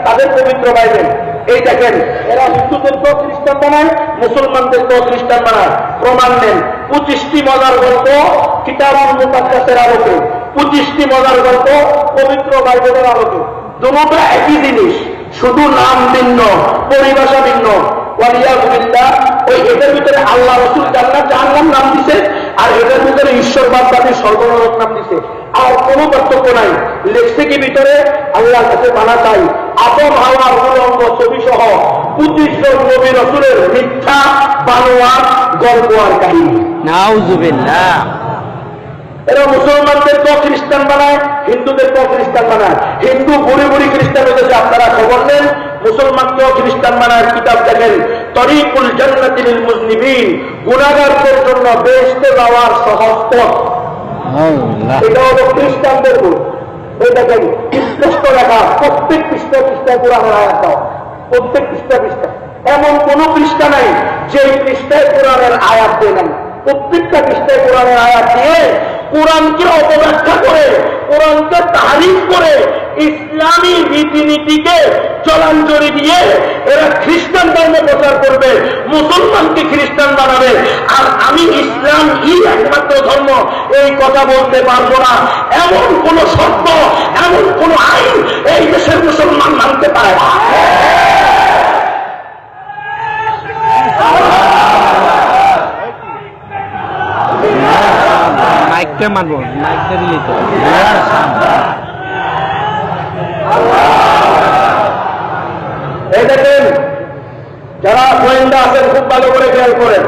B: তাদের পবিত্র বাইবেল। এই দেখেন, এরা হিন্দুদেরকেও খ্রিস্টান বানায়, মুসলমানদেরকেও খ্রিস্টান বানায়। প্রমাণ নেন, 25টি মজার গল্প কিতাবুল মুকাদ্দাসের আলোকে, 25টি মজার গল্প পবিত্র বাইবেলের আলোকে। দুটোটা একই জিনিস, শুধু নাম ভিন্ন, পরিভাষা ভিন্ন। ওয়ালিয়াহুবিল্লাহ, ওই এটার ভিতরে আল্লাহ রসুল জান্নাত জাহান্নাম নাম দিছে, আর এটার ভিতরে ঈশ্বরবাদবাদী স্বর্গনরক নাম দিছে। আর কোনো পার্থক্য নাই। লেখছে কি ভিতরে? আল্লাহর কাছে মানা চাই, আদম হাওয়ার উলঙ্গ ছবি সহ 25 জন নবী রাসূলের মিথ্যা বানোয়াট গল্প আর কাহিনী।
C: নাউজুবিল্লাহ।
B: এরা মুসলমানদেরকেও খ্রিস্টান বানায়, হিন্দুদেরকেও খ্রিস্টান বানায়। হিন্দু বুড়ি বুড়ি খ্রিস্টান হতেছে, আপনারা খবর নেন। মুসলমানকেও খ্রিস্টান বানায়। কিতাব দেখেন, তরিকুল জান্নাতি লিল মুজনিবিন, গুনাহগারদের জন্য বেহেশতে যাওয়ার সহজ পথ। এটা হলো খ্রিস্টানদের বই। এই দেখেন স্পষ্ট লেখা, প্রত্যেক পৃষ্ঠা পৃষ্ঠায় কোরআনের আয়াত দাও, প্রত্যেক পৃষ্ঠা পৃষ্ঠা। এমন কোন পৃষ্ঠা নাই যে পৃষ্ঠায় কোরআনের আয়াত দেয় নাই। প্রত্যেকটা পৃষ্ঠায় কোরআনের আয়াত দিয়ে কোরআনকে অপব্যাখ্যা করে, কোরআনকে তারিফ করে ইসলামী রীতিনীতিকে জলাঞ্জলি দিয়ে এরা খ্রিস্টান ধর্ম প্রচার করবে, মুসলমানকে খ্রিস্টান বানাবে। আর আমি ইসলাম একমাত্র ধর্ম এই কথা বলতে পারবো না। এমন কোন শর্ত, এমন কোন আইন এই দেশের মুসলমান মানতে পারে না।
C: মাইকটা মারবো, মাইকটা দিলি তো।
B: এই দেখেন, যারা গোয়েন্দা আছেন খুব ভালো করে খেয়াল করেন।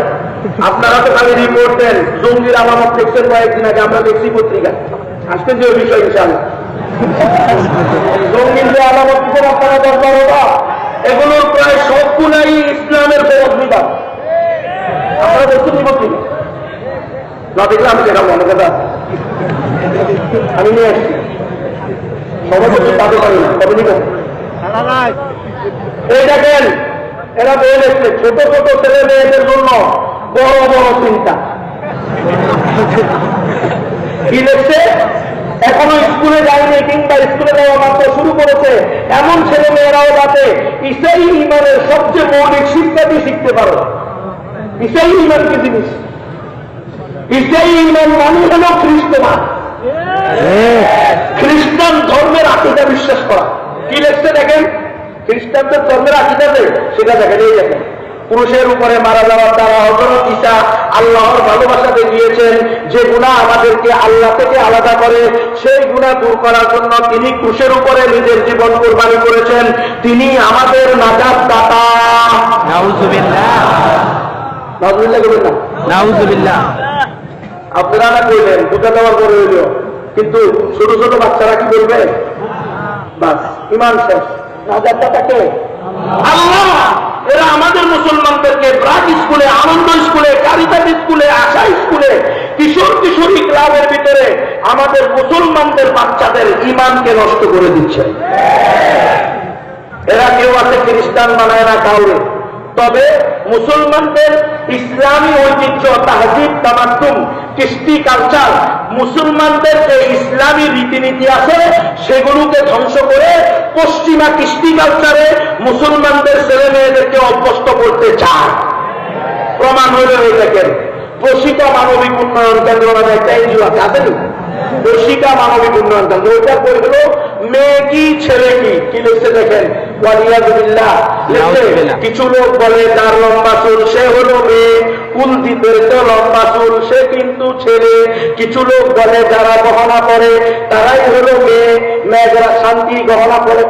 B: আপনারা তো খালি রিপোর্ট দেন, জঙ্গির আলামত দেখছেন কয়েকদিন আগে, আমরা দেখছি পত্রিকা, আসছেন যে বিষয় ইনশাআল্লাহ। জঙ্গির যে আলামত দিচ্ছেন আপনারা দরকার হবা, এগুলোর প্রায় সবগুলাই ইসলামের প্রভাব বিভাগ। আপনারা দেখছেন পত্রিকা না? দেখলে আমি সেটা মনে কথা আমি নিয়ে আসছি, সবাই কিছু পাতে পারি না, তবে নিব। এই দেখেন, এরা বলে এসছে ছোট ছোট ছেলে মেয়েদের জন্য বড় বড় চিন্তা। কি লিখছে? এখনো স্কুলে যায়নি কিংবা স্কুলে যাওয়া মাত্র শুরু করেছে এমন ছেলে মেয়েরাও যাতে ইসাই ইমানের সবচেয়ে মৌলিক শিক্ষাটি শিখতে পারো। ইসাই ইমান কি জিনিস? ইসাই ইমান মানে হল খ্রিস্টমান, খ্রিস্টান ধর্মের আকীদা বিশ্বাস করা। কি লিখছে দেখেন, খ্রিস্টানদের ধর্মের আকীদাতে সেটা দেখেন। এই দেখেন, পুরুষের উপরে মারা যাওয়ার দ্বারা হযরত ঈসা আল্লাহর ভালোবাসা দেখিয়েছেন। যে গুনাহ আমাদেরকে আল্লাহ থেকে আলাদা করে, সেই গুনাহ দূর করার জন্য তিনি ক্রুশের উপরে নিজের জীবন কুরবানি করেছেন। তিনি আমাদের নাজাত দাতা।
C: নাউযুবিল্লাহ,
B: নাউযুবিল্লাহ বলবেন না?
C: নাউযুবিল্লাহ।
B: আপনারা না কইলেন, বুঝা দেওয়ার পরে হইল, কিন্তু ছোট ছোট বাচ্চারা কি বলবে? বাস ইমান শেষ। নাজাত দাতা কে? আল্লাহ। এরা আমাদের মুসলমানদেরকে ব্রাক স্কুলে, আনন্দ স্কুলে, কারিতাস স্কুলে, আশা স্কুলে, কিশোর কিশোরী ক্লাবের ভিতরে আমাদের মুসলমানদের বাচ্চাদের ইমানকে নষ্ট করে দিচ্ছে। এরা কেউ আছে খ্রিস্টান বানায় না কাউরে, তবে মুসলমানদের ইসলামী ঐতিহ্য, তাহজিব, তামাদ্দুন, কৃষ্টি কালচার, মুসলমানদের যে ইসলামী রীতিনীতি আছে সেগুলোকে ধ্বংস করে পশ্চিমা কৃষ্টি কালচারে মুসলমানদের ছেলে মেয়েদেরকে অভ্যস্ত করতে চায়। প্রমাণ হইল এই দেখেন, প্রশিকা মানবিক উন্নয়ন কেন্দ্র নামে একটা এনজিও আছে, আসেনি? প্রশিকা মানবিক উন্নয়ন কেন্দ্র, ওইটা করে হলো মেয়ে কি ছেলে কি। কি লিখছে দেখেন, ওয়ালিয়াযুবিল্লাহ লিখছে, কিছু লোক বলে তার লম্বা চুল সে হলো মেয়ে, কুলদীপের তো লম্বা চুল সে কিন্তু ছেলে। কিছু লোক বলে যারা গহনা পরে তারাই হলো মেয়ে, মেয়েরা শান্তি গহনা পরে।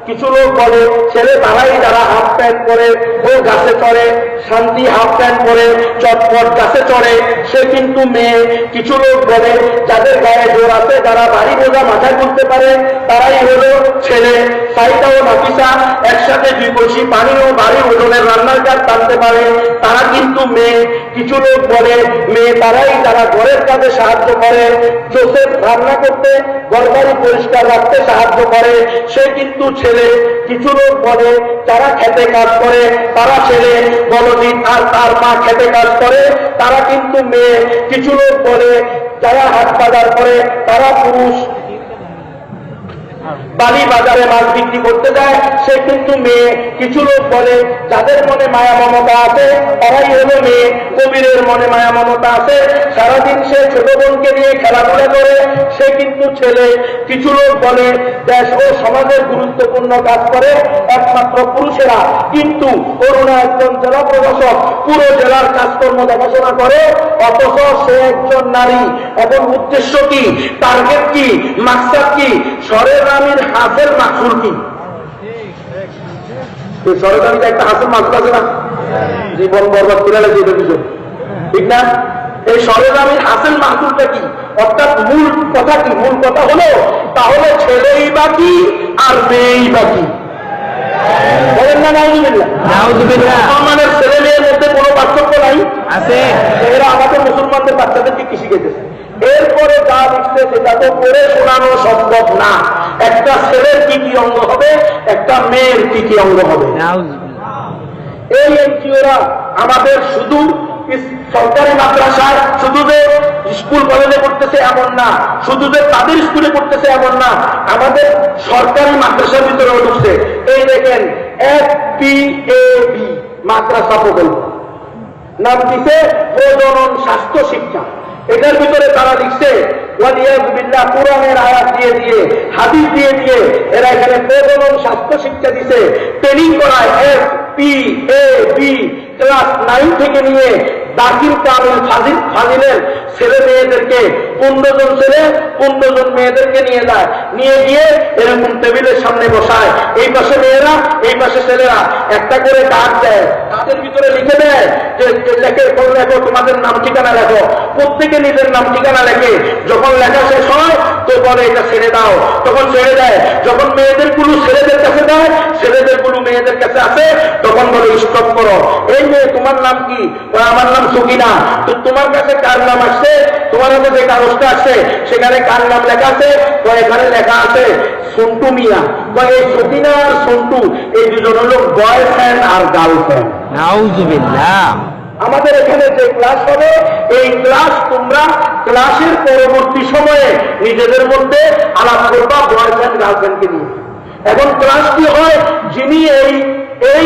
B: কিছু লোক বলে ছেলে তারাই যারা হাফ প্যান্ট পরে ও গাছে চড়ে, শান্তি হাফ প্যান্ট পরে চটপট গাছে চড়ে সে কিন্তু মেয়ে। কিছু লোক বলে যাদের গায়ে জোর আছে, যারা বাড়ি বোঝা মাথায় তুলতে পারে তারাই হলো ছেলে। সাইদা ও নাফিসা একসাথে 2 কলসি পানি ও ভারী ওজনের রান্নার কাজ টানতে পারে, তারা কিন্তু মেয়ে। কিছু লোক বলে মেয়ে তারাই যারা ঘরের কাজে সাহায্য করে, জোসেফ রান্না করতে, ঘরবাড়ি পরিষ্কার রাখতে সাহায্য করে, সে কিন্তু ছেলে। কিছু লোক বলে যারা খেতে কাজ করে তারা ছেলে, বলজিৎ আর তার মা খেতে কাজ করে তারা কিন্তু মেয়ে। কিছু লোক বলে যারা হাট বাজার করে তারা পুরুষ, বালি বাজারে মাছ বিক্রি করতে যায় সে কিন্তু মেয়ে। কিছু লোক বলে যাদের মনে মায়া মমতা আছে তারাই হলো মেয়ে, কবিরের মনে মায়া মমতা আছে, সারাদিন সে ছোট বোনকে নিয়ে খেলাধুলা করে সে কিন্তু ছেলে। কিছু লোক বলে দেশ ও সমাজের গুরুত্বপূর্ণ কাজ করে একমাত্র পুরুষেরা, কিন্তু করুণা একজন জেলা প্রশাসক পুরো জেলার কাজকর্ম দেখাশোনা করে, অথচ সে একজন নারী। এবং উদ্দেশ্য কি, টার্গেট কি, মাকসাদ কি, সরেরামির হাসের মাকসুল কি? সরেরামিতে একটা হাসের মাকসুল আছে না? জীবন বরবাদ করে যেতে কিছু, ঠিক না? এই সরেরামির হাসের মাকসুলটা কি? অর্থাৎ মূল কথা কি? মূল কথা হলো তাহলে ছেলেই বাকি আর মেয়েই বাকি। বলেন না নাউযুবিল্লাহ?
C: নাউযুবিল্লাহ।
B: মুসলমানের ছেলে মেয়ের মধ্যে কোনো পার্থক্য নাই
C: আছে।
B: এরা আমাদের মুসলমানদের বাচ্চাদেরকে কি শিখেছে? এরপরে যা লিখছে সেটা তো পড়ে শোনানো সম্ভব না। একটা ছেলের কি কি অঙ্গ হবে, একটা মেয়ের কি কি অঙ্গ হবে। এই এনজিওরা আমাদের শুধু সরকারি মাদ্রাসায় শুধু যে স্কুল কলেজে পড়তেছে এমন না, শুধু যে তাদের স্কুলে পড়তেছে এমন না, আমাদের সরকারি মাদ্রাসার ভিতরেও ঢুকছে। এই দেখেন FPAB মাদ্রাসা প্রকল্প, নাম দিতে প্রজনন স্বাস্থ্য শিক্ষা। এটার ভিতরে তারা লিখছে ওয়ালিয়াযুবিল্লাহ, কোরআনের আয়াত দিয়ে দিয়ে, হাদিস দিয়ে দিয়ে এরা এখানে প্রজনন স্বাস্থ্য শিক্ষা দিছে, ট্রেনিং করায়। FPAB ক্লাস 9 থেকে নিয়ে দাখিল কামিল ফাজিলের ছেলে মেয়েদেরকে 15 জন ছেলে 15 জন মেয়েদেরকে নিয়ে যায়, নিয়ে গিয়ে এরকম টেবিলের সামনে বসায়, এই পাশে মেয়েরা এই পাশে ছেলেরা, একটা করে কার্ড দেয়, কার্ডের ভিতরে লিখে দেয় যে লেখো তোমাদের নাম ঠিকানা লেখো। প্রত্যেকে নিজের নাম ঠিকানা লেখে। যখন লেখা শেষ হয় তো বলে এটা ছেড়ে দাও, তখন ছেড়ে দেয়। যখন মেয়েদের গুলো ছেলেদের কাছে দেয়, ছেলেদের গুলো মেয়েদের কাছে আসে, তখন বলে স্টপ করো। এই মেয়ে তোমার নাম কি? আমার নাম সুকিনা। তো তোমার কাছে কার নাম আসছে? তোমার কাছে যে কাগজটা আসছে সেখানে কার নাম লেখা আছে? তো এখানে লেখা আছে সন্টু মিয়া। তো এই সুকিনা আর সন্টু এই দুজন হলো বয়ফ্রেন্ড আর গার্লফ্রেন্ড।
C: নাউজুবিল্লাহ।
B: আমাদের এখানে যে ক্লাস হবে, এই ক্লাস তোমরা ক্লাসের পরবর্তী সময়ে নিজেদের মধ্যে আলাপ করবা বয়ফ্রেন্ড গার্লফ্রেন্ডকে নিয়ে। এখন ক্লাস কি হয়, যিনি এই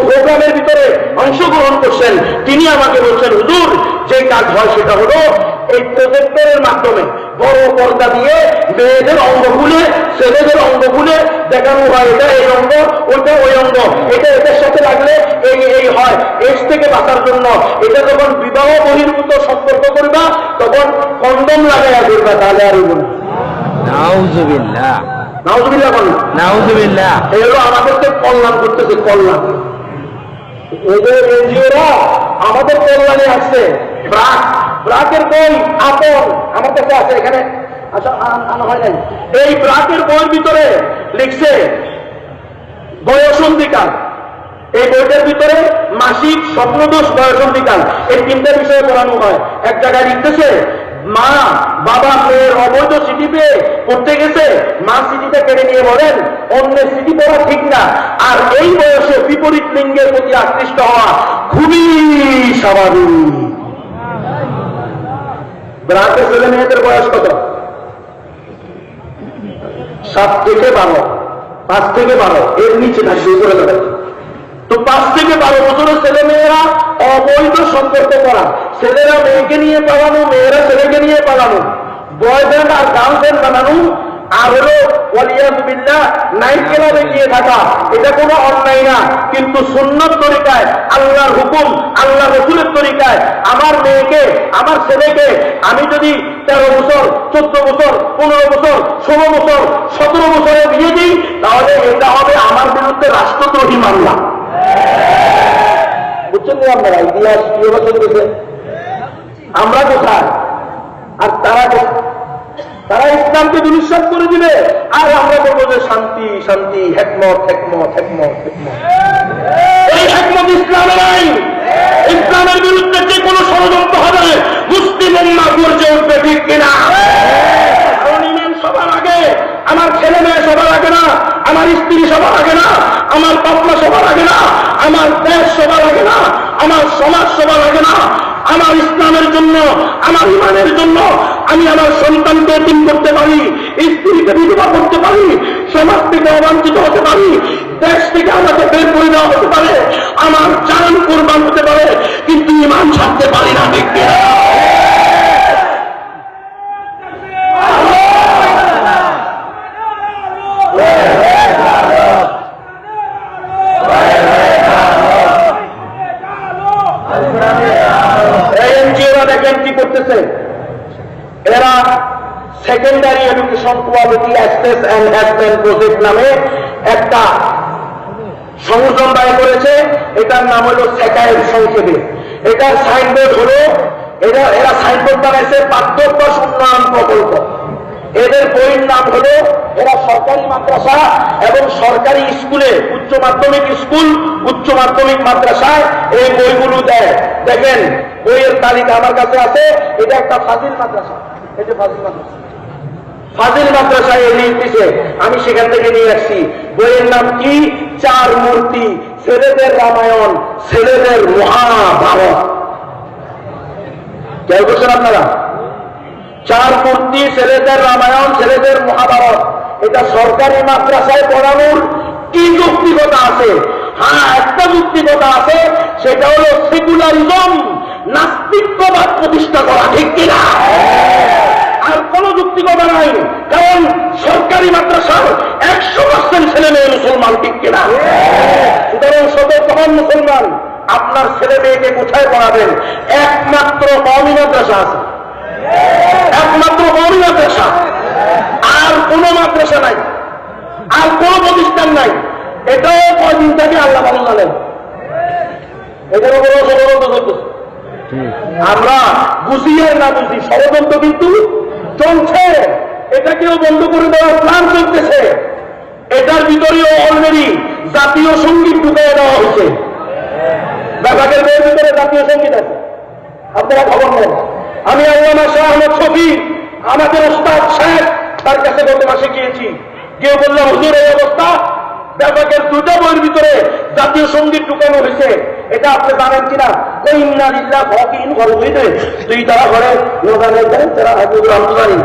B: প্রোগ্রামের ভিতরে অংশগ্রহণ করছেন তিনি আমাকে বলছেন, হুজুর যে কাজ হয় সেটা হলো এই প্রজেক্টরের মাধ্যমে বড় পর্দা দিয়ে মেয়েদের অঙ্গ খুলে ছেলেদের অঙ্গ খুলে দেখানো হয়, এটা এই অঙ্গ, ওইটা ওই অঙ্গ, এটা এটার সাথে লাগলে এই হয়। এস থেকে বাঁচার জন্য এটা যখন বিবাহ বহির্ভূত সম্পর্ক করবা তখন কন্ডম লাগাইয়া করবা, তাহলে আর হইব না।
C: নাউজুবিল্লাহ।
B: নাউজুবিল্লাহ বলেন।
C: নাউজুবিল্লাহ।
B: এই হলো আমাদেরকে কল্যাণ করতেছে, কল্যাণ। এদের এনজিওরা আমাদের কল্যাণে আসছে। ব্রাকের বই আপন আমার কাছে আছে, এখানে আচ্ছা আনা হয় নাই। এই ব্রাকের বইয়ের ভিতরে লিখছে বয়সন্ধিকাল। এই বইটার ভিতরে মাসিক, স্বপ্নদোষ, বয়সন্ধিকাল এই 3টা বিষয়ে পড়ানো হয়। এক জায়গায় লিখতেছে মা বাবা মেয়ের অবৈধ সিটি পেয়ে পড়তে গেছে, মা সিটিটা কেড়ে নিয়ে বলেন অন্যের সিটি পড়া ঠিক না, আর এই বয়সে বিপরীত লিঙ্গের প্রতি আকৃষ্ট হওয়া খুবই স্বাভাবিক। ব্রাকের ছেলে মেয়েদের বয়স কত? 7 থেকে 12, 5 থেকে 12, এর নিচে থাকবে উপরে যাবে। তো 5 থেকে 12 বছরের ছেলে মেয়েরা অবৈধ সম্পর্ক করা, ছেলেরা মেয়েকে নিয়ে পালানো, মেয়েরা ছেলেকে নিয়ে পালানো, বয়ফ্রেন্ড আর গার্লফ্রেন্ড বানানো, আর হলো ওয়ালিয়াযুবিল্লাহ নাইট ক্লাবে গিয়ে থাকা, এটা কোনো অন্যায় না। কিন্তু সুন্নত তরিকায়, আল্লাহর হুকুম, আল্লাহ রাসূলের তরিকায় আমার মেয়েকে, আমার ছেলেকে আমি যদি 13 বছর, 14 বছর, 15 বছর, 16 বছর, 17 বছরে বিয়ে দিই, তাহলে এটা হবে আমার বিরুদ্ধে রাষ্ট্রদ্রোহী মামলা। বুঝছেন না আপনারা? ইতিহাস কি বছর গেছে, আমরা কোথায় আর তারা কোথায়? তারা ইসলামকে দুলিশাত করে দিবে আর আমরা বলবো যে শান্তি শান্তি, হেকমত হেকমত হেকমত হেকমত। এই হেকমত ইসলামে নাই। ইসলামের বিরুদ্ধে যে কোনো ষড়যন্ত্র হবে মুসলিম উম্মাহ গর্জে উঠবে, ঠিক কিনা? কারণ ঈমান সবার আগে, আমার ছেলে মেয়ে সবার আগে না, আমার স্ত্রী সবার আগে না, আমার বাবা সবার আগে না, আমার দেশ সবার আগে না, আমার সমাজ সবার আগে না। আমার ইসলামের জন্য, আমার ঈমানের জন্য আমি আমার সন্তানকে এতিম করতে পারি, স্ত্রীকে বিধবা করতে পারি, সমাজ থেকে অবাঞ্ছিত হতে পারি, দেশ থেকে আমাকে বের করে দেওয়া হতে পারে, আমার জান কুরবান হতে পারে, কিন্তু ঈমান ছাড়তে পারি না, ঠিক কিনা? দেখেন কি করতেছে এরা। Secondary education quality assess and assessment project নামে একটা সংযোজন দায় করেছে। এটার নাম হলো সেকায়ের সংক্ষেপে। এটার সাইনবোর্ড হলো, এরা সাইনবোর্ড বানাইছে পাঠ্যক্রম উন্নয়ন প্রকল্প। এদের বইয়ের নাম হলো, এরা সরকারি মাদ্রাসা এবং সরকারি স্কুলে, উচ্চ মাধ্যমিক স্কুল, উচ্চ মাধ্যমিক মাদ্রাসায় এই বইগুলো দেয়। দেখেন বইয়ের তালিকা আমার কাছে আছে। এটা একটা ফাজিল মাদ্রাসা, এই যে ফাজিল মাদ্রাসা, ফাজিল মাদ্রাসায় এই নির্দেশে আমি সেখান থেকে নিয়ে আসছি। বইয়ের নাম কি? 4 মূর্তি, ছেলেদের রামায়ণ, ছেলেদের মহাভারত। খেয়াল করছেন আপনারা? 4 মূর্তি, ছেলেদের রামায়ণ, ছেলেদের মহাভারত, এটা সরকারি মাদ্রাসায় পড়ানোর কি যৌক্তিকতা আছে? হ্যাঁ, একটা যৌক্তিকতা আছে, সেটা হলো সেকুলারিজম, নাস্তিকবাদ প্রতিষ্ঠা করা, ঠিক কিনা? আর কোন যুক্তিকতা নাই, কারণ সরকারি মাদ্রাসার 100% ছেলে মেয়ে মুসলমান, ঠিক কিনা? সুতরাং শতকম মুসলমান, আপনার ছেলে মেয়েকে কোথায় পড়াবেন? একমাত্র কওমি মাদ্রাসা আছে, একমাত্র কওমি মাদ্রাসা, আর কোন মাদ্রাসা নাই, আর কোন প্রতিষ্ঠান নাই। এটাও কয়দিন থেকে আল্লাহ ভালো জানেন, এটার উপর ষড়যন্ত্র চলতেছে। আমরা বুঝি আর না বুঝি, ষড়যন্ত্র কিন্তু চলছে, এটাকেও বন্ধ করে দেওয়ার প্ল্যান চলতেছে। এটার ভিতরেও অলরেডি জাতীয় সঙ্গীত ঢুকিয়ে দেওয়া হয়েছে। বিভাগের বইয়ের ভিতরে জাতীয় সঙ্গীত আছে, আপনারা খবর নেন। আমি আল্লামা শাহ আহমদ শফী, আমাদের ওস্তাদ সাহেব, তার কাছে গত মাসে গিয়েছি, কেউ বললাম হুজুর এই অবস্থা, বিভাগের 2টা বইয়ের ভিতরে জাতীয় সঙ্গীত ঢুকানো হয়েছে, এটা আপনি জানেন কিনা? ইন্না লিল্লাহ ফাকিন ঘর হইতে তুই তারা ঘরে নোদানে দেন, তারা হুজুর আমি জানি।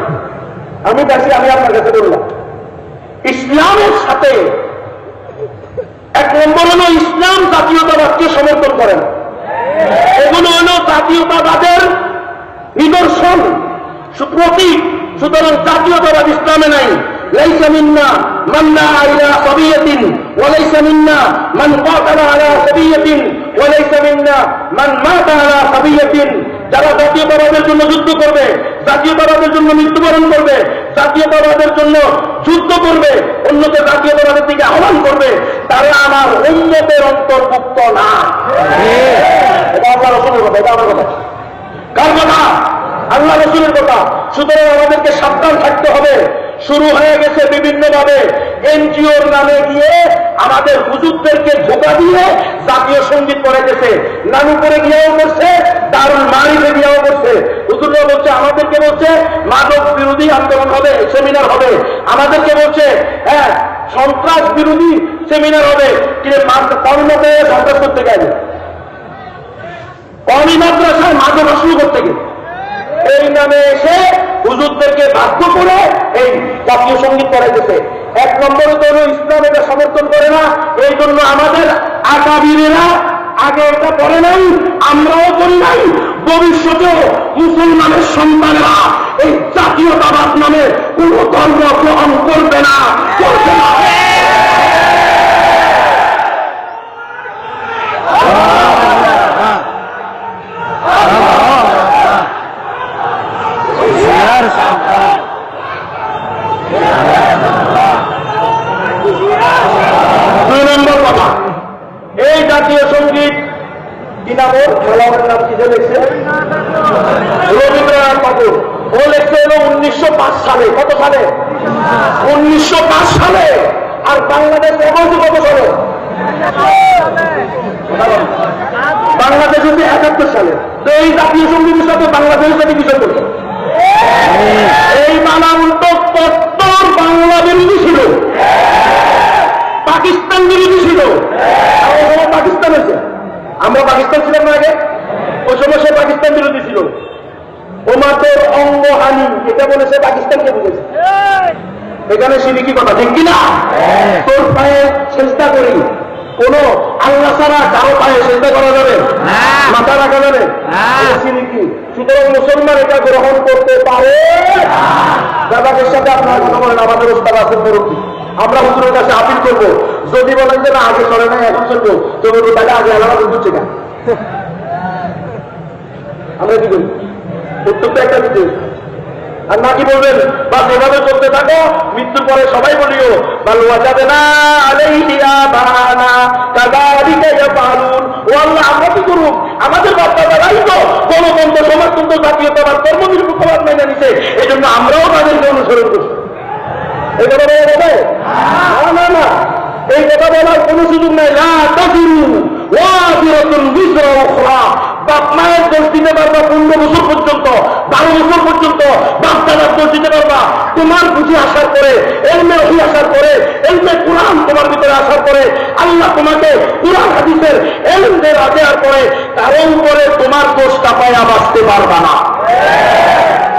B: আমি দেখি, আমি আপনার কাছে বললাম, ইসলামের সাথে 1 নম্বর হলো ইসলাম জাতীয়তাবাদকে সমর্থন করেন, এগুলো হলো জাতীয়তাবাদের নিদর্শন, প্রতীক। সুতরাং জাতীয়তাবাদ ইসলামে নাই। লাইসা মিন্না মান নাআ ইলা সাবিয়াতিন ওয়া লাইসা মিন্না মান কাতালা আলা সাবিয়াতিন ওয়া লাইসা মিন্না মান মাতা আলা সাবিয়াতিন। যারা জাতীয়তাবাদের জন্য যুদ্ধ করবে, জাতীয়তাবাদের জন্য মৃত্যুবরণ করবে, জাতীয়তাবাদের জন্য যুদ্ধ করবে, অন্যকে জাতীয়তাবাদের দিকে আহ্বান করবে, তারা আমার উম্মতের অন্তর্ভুক্ত না। এটা আল্লাহ রাসূলের কথা, এটা আমার কথা। কার কথা? আল্লাহ রাসূলের কথা। সুতরাং আমাদেরকে সাবধান থাকতে হবে। শুরু হয়ে গেছে বিভিন্নভাবে এনজিওর নামে গিয়ে আমাদের হুজুরদেরকে ধোঁকা দিয়ে জাতীয় সঙ্গীত পড়াইতেছে। নানুপুরে গিয়েও করছে, দারুল মারিফে গিয়েও করছে। হুজুররা বলছে, আমাদেরকে বলছে মাদক বিরোধী আন্দোলন হবে, সেমিনার হবে। আমাদেরকে বলছে হ্যাঁ সন্ত্রাস বিরোধী সেমিনার হবে। কিন্তু কর্মতে সন্ত্রাস করতে গেলে, কওমি মাদ্রাসায় মাদক আসল করতে গেলে, এই নামে এসে হুজুরদেরকে বাধ্য করে এই জাতীয় সঙ্গীত করাইতেছে। 1 নম্বরে তো ইসলাম এটা সমর্থন করে না, এই জন্য আমাদের আকাবিরেরা আগে এটা করে নাই, আমরাও করি নাই, ভবিষ্যতেও মুসলমানের সন্তানেরা এই জাতীয়তাবাদ নামে কোন ধর্ম গ্রহণ করবে না, করবে না। এই জাতীয় সঙ্গীত কি নাম, ওর খেলোয়াড়ের নাম কি লিখছে? রবীন্দ্রনাথ ঠাকুর। ও লিখছে হলো 1905 সালে। কত সালে? 1905 সালে। আর বাংলাদেশ অবৈধ কত সালে? বাংলাদেশ হচ্ছে 71 সালে। তো এই জাতীয় সঙ্গীতের সাথে বাংলাদেশের সাথে বিষয় করছে, এই বানান তো কট্টর বাংলা বিরোধী ছিল, পাকিস্তান বিরোধী ছিল। পাকিস্তান আছে, আমরা পাকিস্তান ছিলাম না আগে, ওই সময় সে পাকিস্তান বিরোধী ছিল। ওমাদের অঙ্গহানি এটা বলে সে পাকিস্তানকে বুঝেছে। এখানে সিরিকি কথা, ঠিক কিনা? তোর পায়ে চেষ্টা করি, কোন আল্লাহ ছাড়া কারো পায়ে চেষ্টা করা যাবে, মাথা রাখা যাবে, সিরিকি। সুতরাং মুসলমান এটা গ্রহণ করতে পারে। দাদাদের সাথে আপনারা কথা বলেন, আমাদের ওস্তাদ আছেন মুরব্বী, আমরা হুজুরের কাছে আপিল করবো, যদি বলেন যে না আগে চলে নাই এখন চলবো, তো বলবো তাহলে আগে আলাদা বুঝছে না, আমরা কি করি? উত্তরটা একটা দিতে। আর নাকি বলবেন বা যেভাবে চলতে থাকো, মৃত্যুর পরে সবাই বলিও বালুয়া যাবে না আলাইহিয়া বানা কাযালিকা ইয়াফালুন। ও আল্লাহ, আমরা কি করব? আমাদের বাপ-দাদারাই তো গণতন্ত্র, সমাজতন্ত্র, জাতীয়তাবাদ, ধর্মনিরপেক্ষবাদ মেনে নিছে, এই জন্য আমরাও তাদেরকে অনুসরণ করছি। এই কথা বলা যাবে? না না না, এই কথা বলার কোনো সুযোগ নাই। লা তাজিরু ওয়াজিরাতুন বিজরা উখরা। বাপ মায়ের দোষ দিতে পারবা 15 বছর পর্যন্ত, 12 বছর পর্যন্ত বাপ দাদার দোষ দিতে পারবা। তোমার বুঝি আসার পরে, এলমে ওহী আসার পরে, এলমে কোরআন তোমার ভিতরে আসার পরে, আল্লাহ তোমাকে কোরআন হাদিসের এলম দেওয়ার পরে কারো উপরে তোমার দোষ চাপায়া বাঁচতে পারবা না।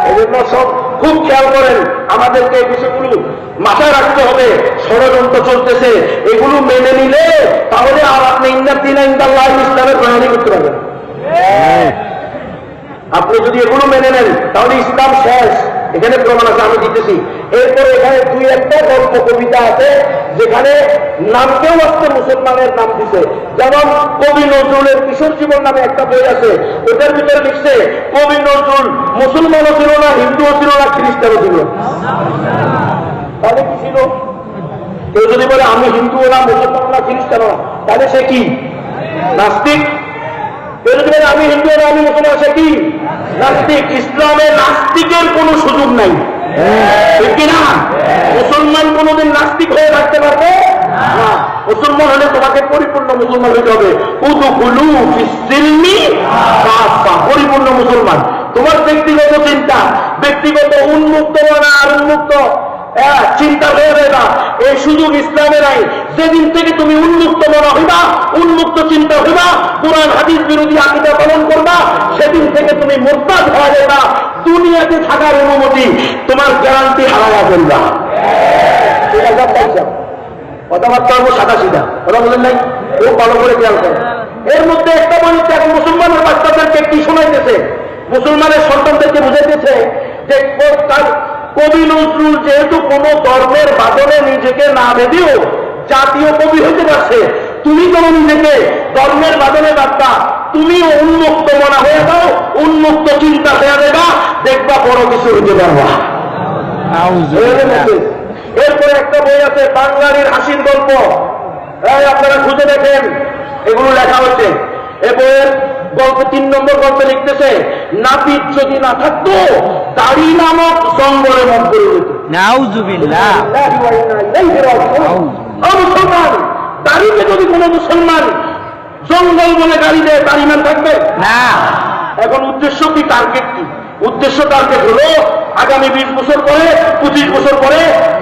B: এজন্য সব খুব খেয়াল করেন, আমাদেরকে এই বিষয়গুলো মাথায় রাখতে হবে। ষড়যন্ত্র চলতেছে, এগুলো মেনে নিলে তাহলে আর আপনি ইন্দাল্লাহ ইসলামের প্রণালী করতে পারবেন। আপনি যদি এগুলো মেনে নেন তাহলে ইসলাম শেষ। এখানে প্রমাণ আছে, আমি দিতেছি। এরপরে এখানে 2-1টা গল্প কবিতা আছে যেখানে নামকেও আসতে মুসলমানের নাম দিছে। যেমন কবি নজরুলের কিশোর জীবন নামে একটা বই আছে, ওটার ভিতরে লিখছে কবি নজরুল মুসলমানও ছিল না, হিন্দুও ছিল না, খ্রিস্টানও ছিল। তাহলে কি ছিল? কেউ যদি বলে আমি হিন্দুও না, মুসলমান না, খ্রিস্টানও না, তাহলে সে কি? নাস্তিক। কেউ যদি বলে আমি হিন্দু না, আমি মুসলমান, সে কি? নাস্তিক। ইসলামে নাস্তিকের কোনো সুযোগ নাই, ঠিক কিনা? মুসলমান কোনোদিন নাস্তিক হয়ে থাকতে পারবে না। মুসলমান হলে তোমাকে পরিপূর্ণ মুসলমান হতে হবে। উদখুলু ফিস-সিলমি কাফা, পরিপূর্ণ মুসলমান। তোমার ব্যক্তিগত চিন্তা, ব্যক্তিগত উন্মুক্ত মনা আর উন্মুক্ত চিন্তা হয়ে যাবে, এই সুযোগ ইসলামে নাই। যেদিন থেকে তুমি উন্মুক্ত মনা হইবা, উন্মুক্ত চিন্তা হইবা, কোরআন হাদিস বিরোধী আকীদা পালন করবা, সেদিন থেকে তুমি মুরতাদ হয়ে যাবা। দুনিয়াতে থাকার অনুমতি তোমার গ্যারান্টি হারায়া ফেলবা। কথাবার্তা হবো সাদা সিধা, কথা বলেন নাই? খুব ভালো করে খেয়াল করেন। এর মধ্যে একটা বলেছে, এখন মুসলমানের বাচ্চাদেরকে কি শোনাইতেছে, মুসলমানের সন্তানদেরকে বুঝাইতেছে যে কবি নজরুল যেহেতু কোন ধর্মের বাদনে নিজেকে না ভেবেও জাতীয় কবি হতে পারছে, তুমি যেন নিজেকে ধর্মের বাদনে বার্তা, তুমিও উন্মুক্ত মনা হয়ে যাও, উন্মুক্ত চিন্তা হয়ে যাবা, দেখবা বড় কিছু হইতে পারবা। এরপরে একটা বই আছে বাঙালির হাসির গল্প, আপনারা খুঁজে দেখেন, এগুলো লেখা হচ্ছে। এ বইয়ের গল্প 3 নম্বর গল্পে লিখতেছে, নাপিত যদি না থাকতো দাড়ি নামক জঙ্গলে মন করে হইত।
C: নাউজুবিল্লাহ।
B: মুসলমান দাড়িকে যদি কোনো মুসলমান জঙ্গল বলে গাড়ি দেয়, দাড়িমান থাকবে
C: না।
B: এখন উদ্দেশ্য কি, টার্গেট কি? উদ্দেশ্য টার্গেট হলো আগামী 20 বছর পরে, 25 বছর পরে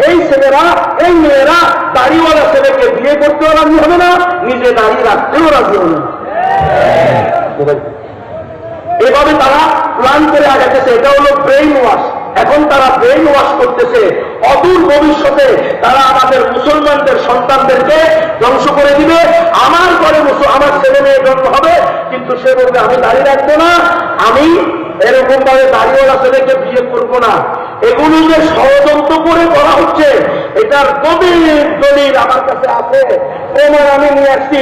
B: এই ছেলেরা, এই মেয়েরা দাড়িওয়ালা ছেলেকে বিয়ে করতেও রাজি হবে না, নিজে দাড়ি রাখতেও রাজি হবে না। এভাবে তারা প্ল্যান করে আগাতেছে। এটা হলো ব্রেইন ওয়াশ। এখন তারা ব্রেইন ওয়াশ করতেছে। অদূর ভবিষ্যতে তারা আমাদের মুসলমানদের সন্তানদেরকে ধ্বংস করে দিবে। আমার ঘরে আমার ছেলে মেয়ে জন্ম হবে, কিন্তু সে বলবে আমি দাঁড়িয়ে রাখবো না, আমি এরকম ভাবে দাঁড়িয়েওয়ালা ছেলেকে বিয়ে করবো না। এগুলো যে ষড়যন্ত্র করে করা হচ্ছে, এটার গভীর দলিল আমার কাছে আছে, প্রমাণ আমি নিয়ে আসছি।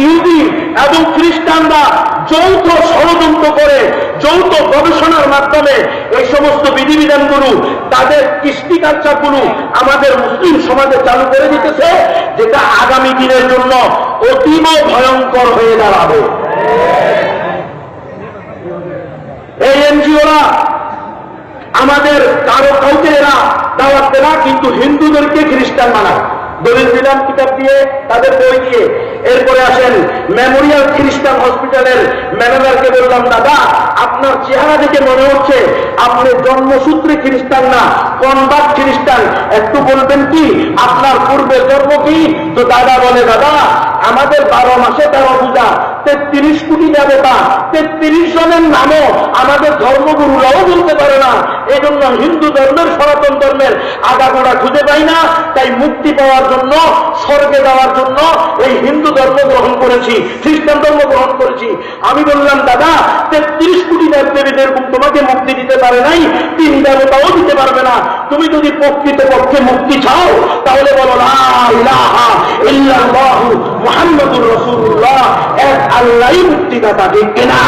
B: ইহুদি এবং খ্রিস্টানরা যৌথ ষড়যন্ত্র করে, যৌথ গবেষণার মাধ্যমে এই সমস্ত বিধিবিধানগুলো, তাদের কৃষ্টি কালচারগুলো আমাদের মুসলিম সমাজে চালু করে দিতেছে, যেটা আগামী দিনের জন্য অতীব ভয়ঙ্কর হয়ে দাঁড়াবে। এই এনজিওরা আমাদের কাউকে এরা দাওয়াত দেয় না, কিন্তু হিন্দুদেরকে খ্রিস্টান বানায়। দলিল দিলাম কিতাব দিয়ে, তাদের বই দিয়ে। এরপরে আসেন মেমোরিয়াল খ্রিস্টান হসপিটালের ম্যানেজারকে বললাম, দাদা আপনার চেহারা দেখে মনে হচ্ছে আপনি জন্মসূত্রে খ্রিস্টান না, কনভার্ট খ্রিস্টান, একটু বলবেন কি আপনার পূর্বের জন্ম কি? তো দাদা বলে, দাদা আমাদের 12 মাসে 13 পূজা, 33 কোটি দেবতা, 33 জনের নামও আমাদের ধর্মগুরুরাও বলতে পারে না। এই জন্য হিন্দু ধর্মের, সনাতন ধর্মের আগাগোড়া খুঁজে পাই না। তাই মুক্তি পাওয়ার জন্য, স্বর্গে যাওয়ার জন্য এই হিন্দু ধর্ম গ্রহণ করেছি, খ্রিস্টান ধর্ম গ্রহণ করেছি। আমি বললাম, দাদা 33 কোটি দেবদেবীদের তোমাকে মুক্তি দিতে পারে নাই, 3 দেবতাও দিতে পারবে না। তুমি যদি প্রকৃতপক্ষে মুক্তি চাও তাহলে বলো লা ইলাহা ইল্লাল্লাহু মুহাম্মাদুর রাসূলুল্লাহ, এক আল্লাহই মুক্তিদাতা, ঠিক কিনা?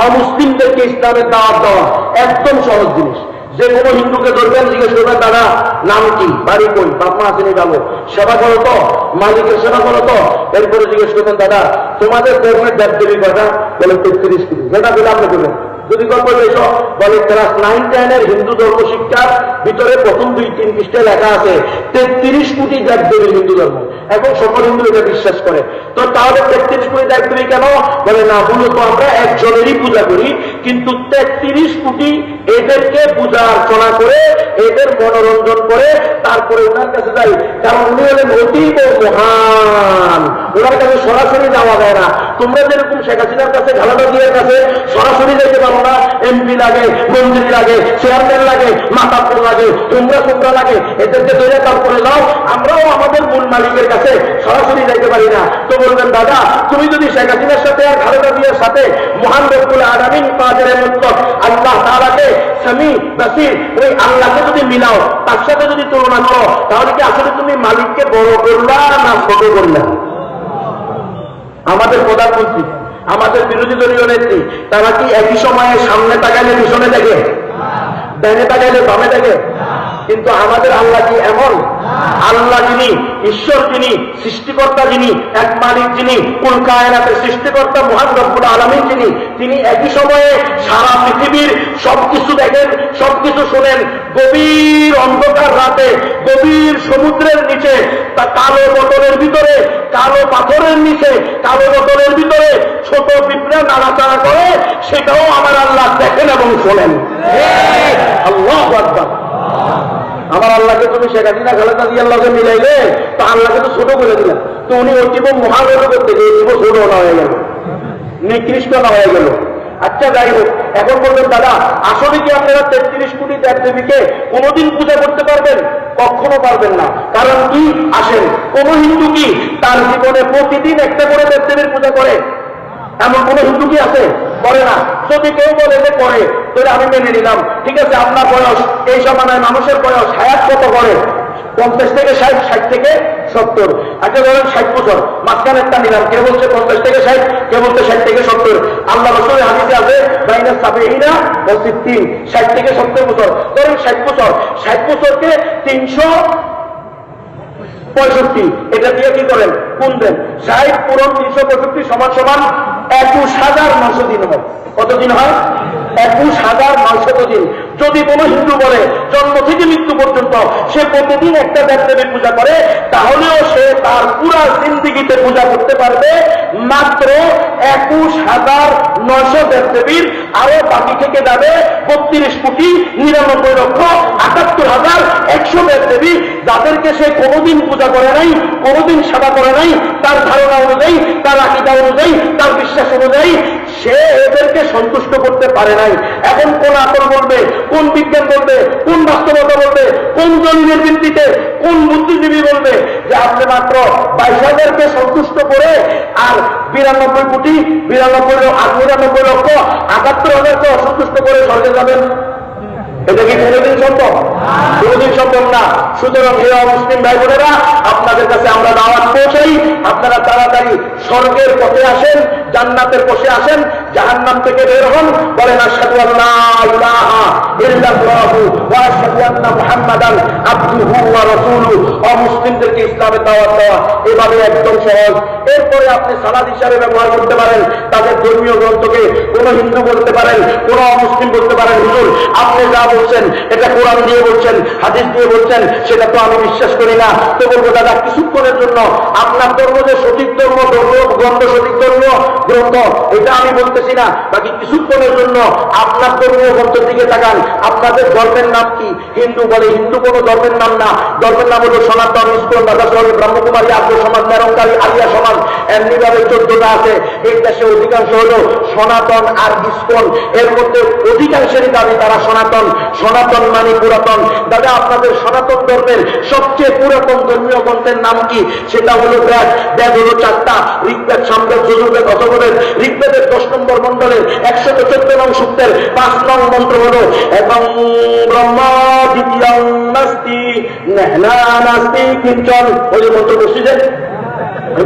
B: অমুসলিমদেরকে ইসলামের দাওয়াত দেওয়া একদম সহজ জিনিস। যে কোনো হিন্দুকে ধরবেন, জিজ্ঞেস করবেন দাদা নাম কি, বাড়ি কই, বাপ মা আসেনি, যাবো সেবা করো তো, মালিকের সেবা করো তো। এরপরে জিজ্ঞেস করবেন দাদা তোমাদের ধর্মের দেবদেবী কয়টা? বলে 33 কোটি। যেটা বলে আপনি করবেন যদি গল্প পেয়েছ বলে ক্লাস 9-10 হিন্দু ধর্ম শিক্ষার ভিতরে প্রথম 2-3 পৃষ্ঠায় লেখা আছে 33 কোটি দেবদেবীর হিন্দু ধর্ম। এখন সকল হিন্দু এটা বিশ্বাস করে। তো তাহলে 33 কোটি দেবদেবী কেন? বলে না, মূলত আমরা একজনেরই পূজা করি, কিন্তু 33 কোটি এদেরকে পূজা অর্চনা করে এদের মনোরঞ্জন করে তারপরে ওনার কাছে যাই, কারণ উনি হলেন অতীব মহান। ওনার কাছে সরাসরি যাওয়া যায় না। তোমরা যেরকম শেখ হাসিনার কাছে, খালেদা জিয়ার কাছে সরাসরি যেতে পারো না, এমপি লাগে, মন্ত্রী লাগে, চেয়ারম্যান লাগে, মাতাপুর লাগে, তোমরা লাগে, এদেরকে ধরে তারপরে যাও। আমরাও আমাদের মূল মালিকের কাছে সরাসরি যাইতে পারি না। তো বলবেন দাদা, তুমি যদি শেখ হাসিনার সাথে আর খালেদা জিয়ার সাথে মহান রব্বুল আলামিন কাদের মুতলক আল্লাহ তাআলাকে সামি বাসির ওই আল্লাহকে যদি মিলাও, তার সাথে যদি তুলনা করো, তাহলে কি আসলে তুমি মালিককে বড় করলা না ছোট করলা? আমাদের প্রধানমন্ত্রী, আমাদের বিরোধী দলীয় নেত্রী, তারা কি একই সময়ে সামনে তাকাইলে পিছনে দেখে, ডানে তাকাইলে বামে দেখে? কিন্তু আমাদের আল্লাহ কি এমন? আল্লাহ যিনি ঈশ্বর, যিনি সৃষ্টিকর্তা, যিনি এক মালিক, যিনি কুল কায়নাতের সৃষ্টিকর্তা মহান রব্বুল আলামিন, তিনি একই সময়ে সারা পৃথিবীর সবকিছু দেখেন, সবকিছু শোনেন। গভীর অন্ধকার রাতে, গভীর সমুদ্রের নিচে, তা কালো বোতলের ভিতরে, কালো পাথরের নিচে, কালো বোতলের ভিতরে ছোট পিঁপড়া নাড়াচাড়া করে, সেটাও আমার আল্লাহ দেখেন এবং শোনেন। আল্লাহু আকবার। আমার আল্লাহকে তুমি শেখ হাসিনা খালেদা জিয়ার লগে মিলাইলে তো আল্লাহকে তো ছোট করে দিলাম। তো উনি অতীব মহান করতে গিয়ে অতীব ছোট না হয়ে গেল, নিকৃষ্ট না হয়ে গেল। আচ্ছা যাই হোক, এখন বলবেন দাদা, আসলে কি আপনারা 33 কোটি দেবদেবীকে কোনোদিন পূজা করতে পারবেন? কখনো পারবেন না। কারণ কি? আসেন, কোন হিন্দু কি তার জীবনে প্রতিদিন একটা করে দেবদেবীর পূজা করে? এমন কোন হিন্দু কি আছে? করে না। যদি কেউ বলে যে করে, তাহলে আমি মেনে নিলাম, ঠিক আছে, আপনার বয়স, এই জমানায় মানুষের বয়স হায়াত কত করে? 50 থেকে 60, 60 থেকে 70। আচ্ছা ধরেন 60 বছর, মাঝখানেরটা নিলাম। কে বলছে 50 থেকে 60, কে বলছে 60 থেকে 70। আল্লাহ রাসূলের হাদিসে আছে বাইনা সাবিঈনা ওয়া 60, 60 থেকে 70 বছর। ধরেন 60 বছর, 60 বছরকে 365, এটা দিয়ে কি করেন? কোন দেন? 60 পূরণ 365 সমান 21,900 দিন হয়। কত দিন হয়? 21,900 দিন। যদি কোনো হিন্দু বলে জন্ম থেকে মৃত্যু পর্যন্ত সে প্রতিদিন একটা দেবদেবীর পূজা করে, তাহলেও সে তার পুরা জিন্দিগিতে পূজা করতে পারবে মাত্র 21,900 দেবদেবীর। আরো বাকি থেকে যাবে 32,99,78,100 দেবদেবী, যাদেরকে সে কোনোদিন পূজা করে নাই, কোনোদিন সেবা করে নাই। তার ধারণা অনুযায়ী, তার আকীদা অনুযায়ী, তার বিশ্বাস অনুযায়ী সে এদেরকে সন্তুষ্ট করতে পারে নাই। এখন কোন আকল বলবে, কোন বিজ্ঞান বলবে, কোন বাস্তবতা বলবে, কোন দলিলের ভিত্তিতে, কোন বুদ্ধিজীবী বলবে যে আপনি মাত্র 22,000কে সন্তুষ্ট করে আর 92,99,78,000কে অসন্তুষ্ট করে স্বর্গে যাবেন? এটা কি কোনোদিন সম্ভব? কোনোদিন সম্ভব না। সুতরাং হে মুসলিম ভাই বোনেরা, আপনাদের কাছে আমরা দাওয়াত পৌঁছাই, আপনারা তাড়াতাড়ি স্বর্গের পথে আসেন, জান্নাতের পথে আসেন, জাহান্নাম থেকে বের হন, বলেন আশহাদু আল্লা ইলাহা ইল্লাল্লাহু ওয়া আশহাদু আন্না মুহাম্মাদান আবদুহু ওয়া রাসূলুহু। অমুসলিমদেরকে ইসলামের দাওয়াত দেওয়া এভাবে একদম সহজ। এরপরে আপনি সালাদ হিসাবে ব্যবহার করতে পারেন তাদের ধর্মীয় গ্রন্থকে। কোন হিন্দু বলতে পারেন, কোন অমুসলিম বলতে পারেন, হুজুর আপনি যা বলছেন এটা কোরআন দিয়ে বলছেন, হাদিস দিয়ে বলছেন, সেটা তো আমি বিশ্বাস করি না। তো বলবো দাদা, কিছুক্ষণের জন্য আপনার ধর্ম যে সঠিক ধর্ম, গ্রন্থ সঠিক ধর্মীয় গ্রন্থ, এটা আমি বলতেছি না, বাকি কিছুক্ষণের জন্য আপনার ধর্মীয় গ্রন্থের দিকে তাকান। আপনাদের ধর্মের নাম কি? হিন্দু বলে, হিন্দু কোন ধর্মের নাম না। ধর্মের নাম হলো সনাতন, ইসকন, রাধাস্বামী, ব্রহ্মকুমারী, আর্য সমাজ, নিরঙ্কারী, আলিয়া সমাজ, এমনিভাবে 14টা আছে। এই দেশে অধিকাংশ হলো সনাতন আর ইসকন। এর মধ্যে অধিকাংশেরই দাবি তারা সনাতন। সনাতন মানে পুরাতন। দাদা, আপনাদের সনাতন ধর্মের সবচেয়ে পুরাতন ধর্মীয় গ্রন্থের নাম কি? সেটা হলো বেদ। বেদ হলো 4টা, ঋগ্বেদ, সামবেদ, যজুর্বেদ, অথর্ববেদ। ঋগ্বেদের 10 নম্বর মন্ডলের 114 নং সূক্তের 5 নং মন্ত্র হলো এবং ব্রহ্ম দ্বিতীয়ং নাস্তি নেহনা নাস্তি কিঞ্চন। ওই যে মন্ত্র বসছিলেন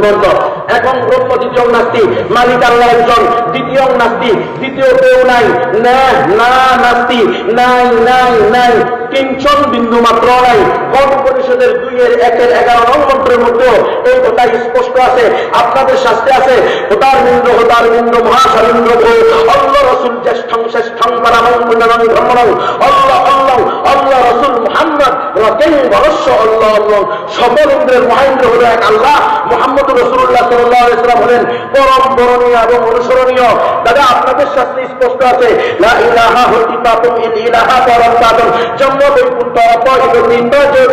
B: মন্ত্র, এখন ব্রহ্ম দ্বিতীয় নাস্তি, মালিক আল্লাহ একজন, দ্বিতীয় নাস্তি, দ্বিতীয় কেউ নাই, না নাস্তি, নাই নাই নাই, কিঞ্চন বিন্দু মাত্র নাই। কর্ম পরিষদের 2-1-11 নং মন্ত্রের মধ্যেও এই কথা স্পষ্ট আছে। আপনাদের শাস্ত্রে আছে হোতার বিন্দু মহাশালিন্দ্র ভো অল্ল রসুল জ্যেষ্ঠং শ্রেষ্ঠং সকল ইন্দ্রের মহেন্দ্র হলো এক আল্লাহ। মুহাম্মদ রাসূলুল্লাহ সাল্লাল্লাহু আলাইহি ওয়াসাল্লাম হলেন পরম বরণীয় এবং অনুসরণীয়। দাদা আপনাদের শাস্ত্রে স্পষ্ট আছে, লা ইলাহা হুতিতাতুম ইল ইলাহা তারাতাতুম জম্ম বৈকুণ্ঠ অপহিত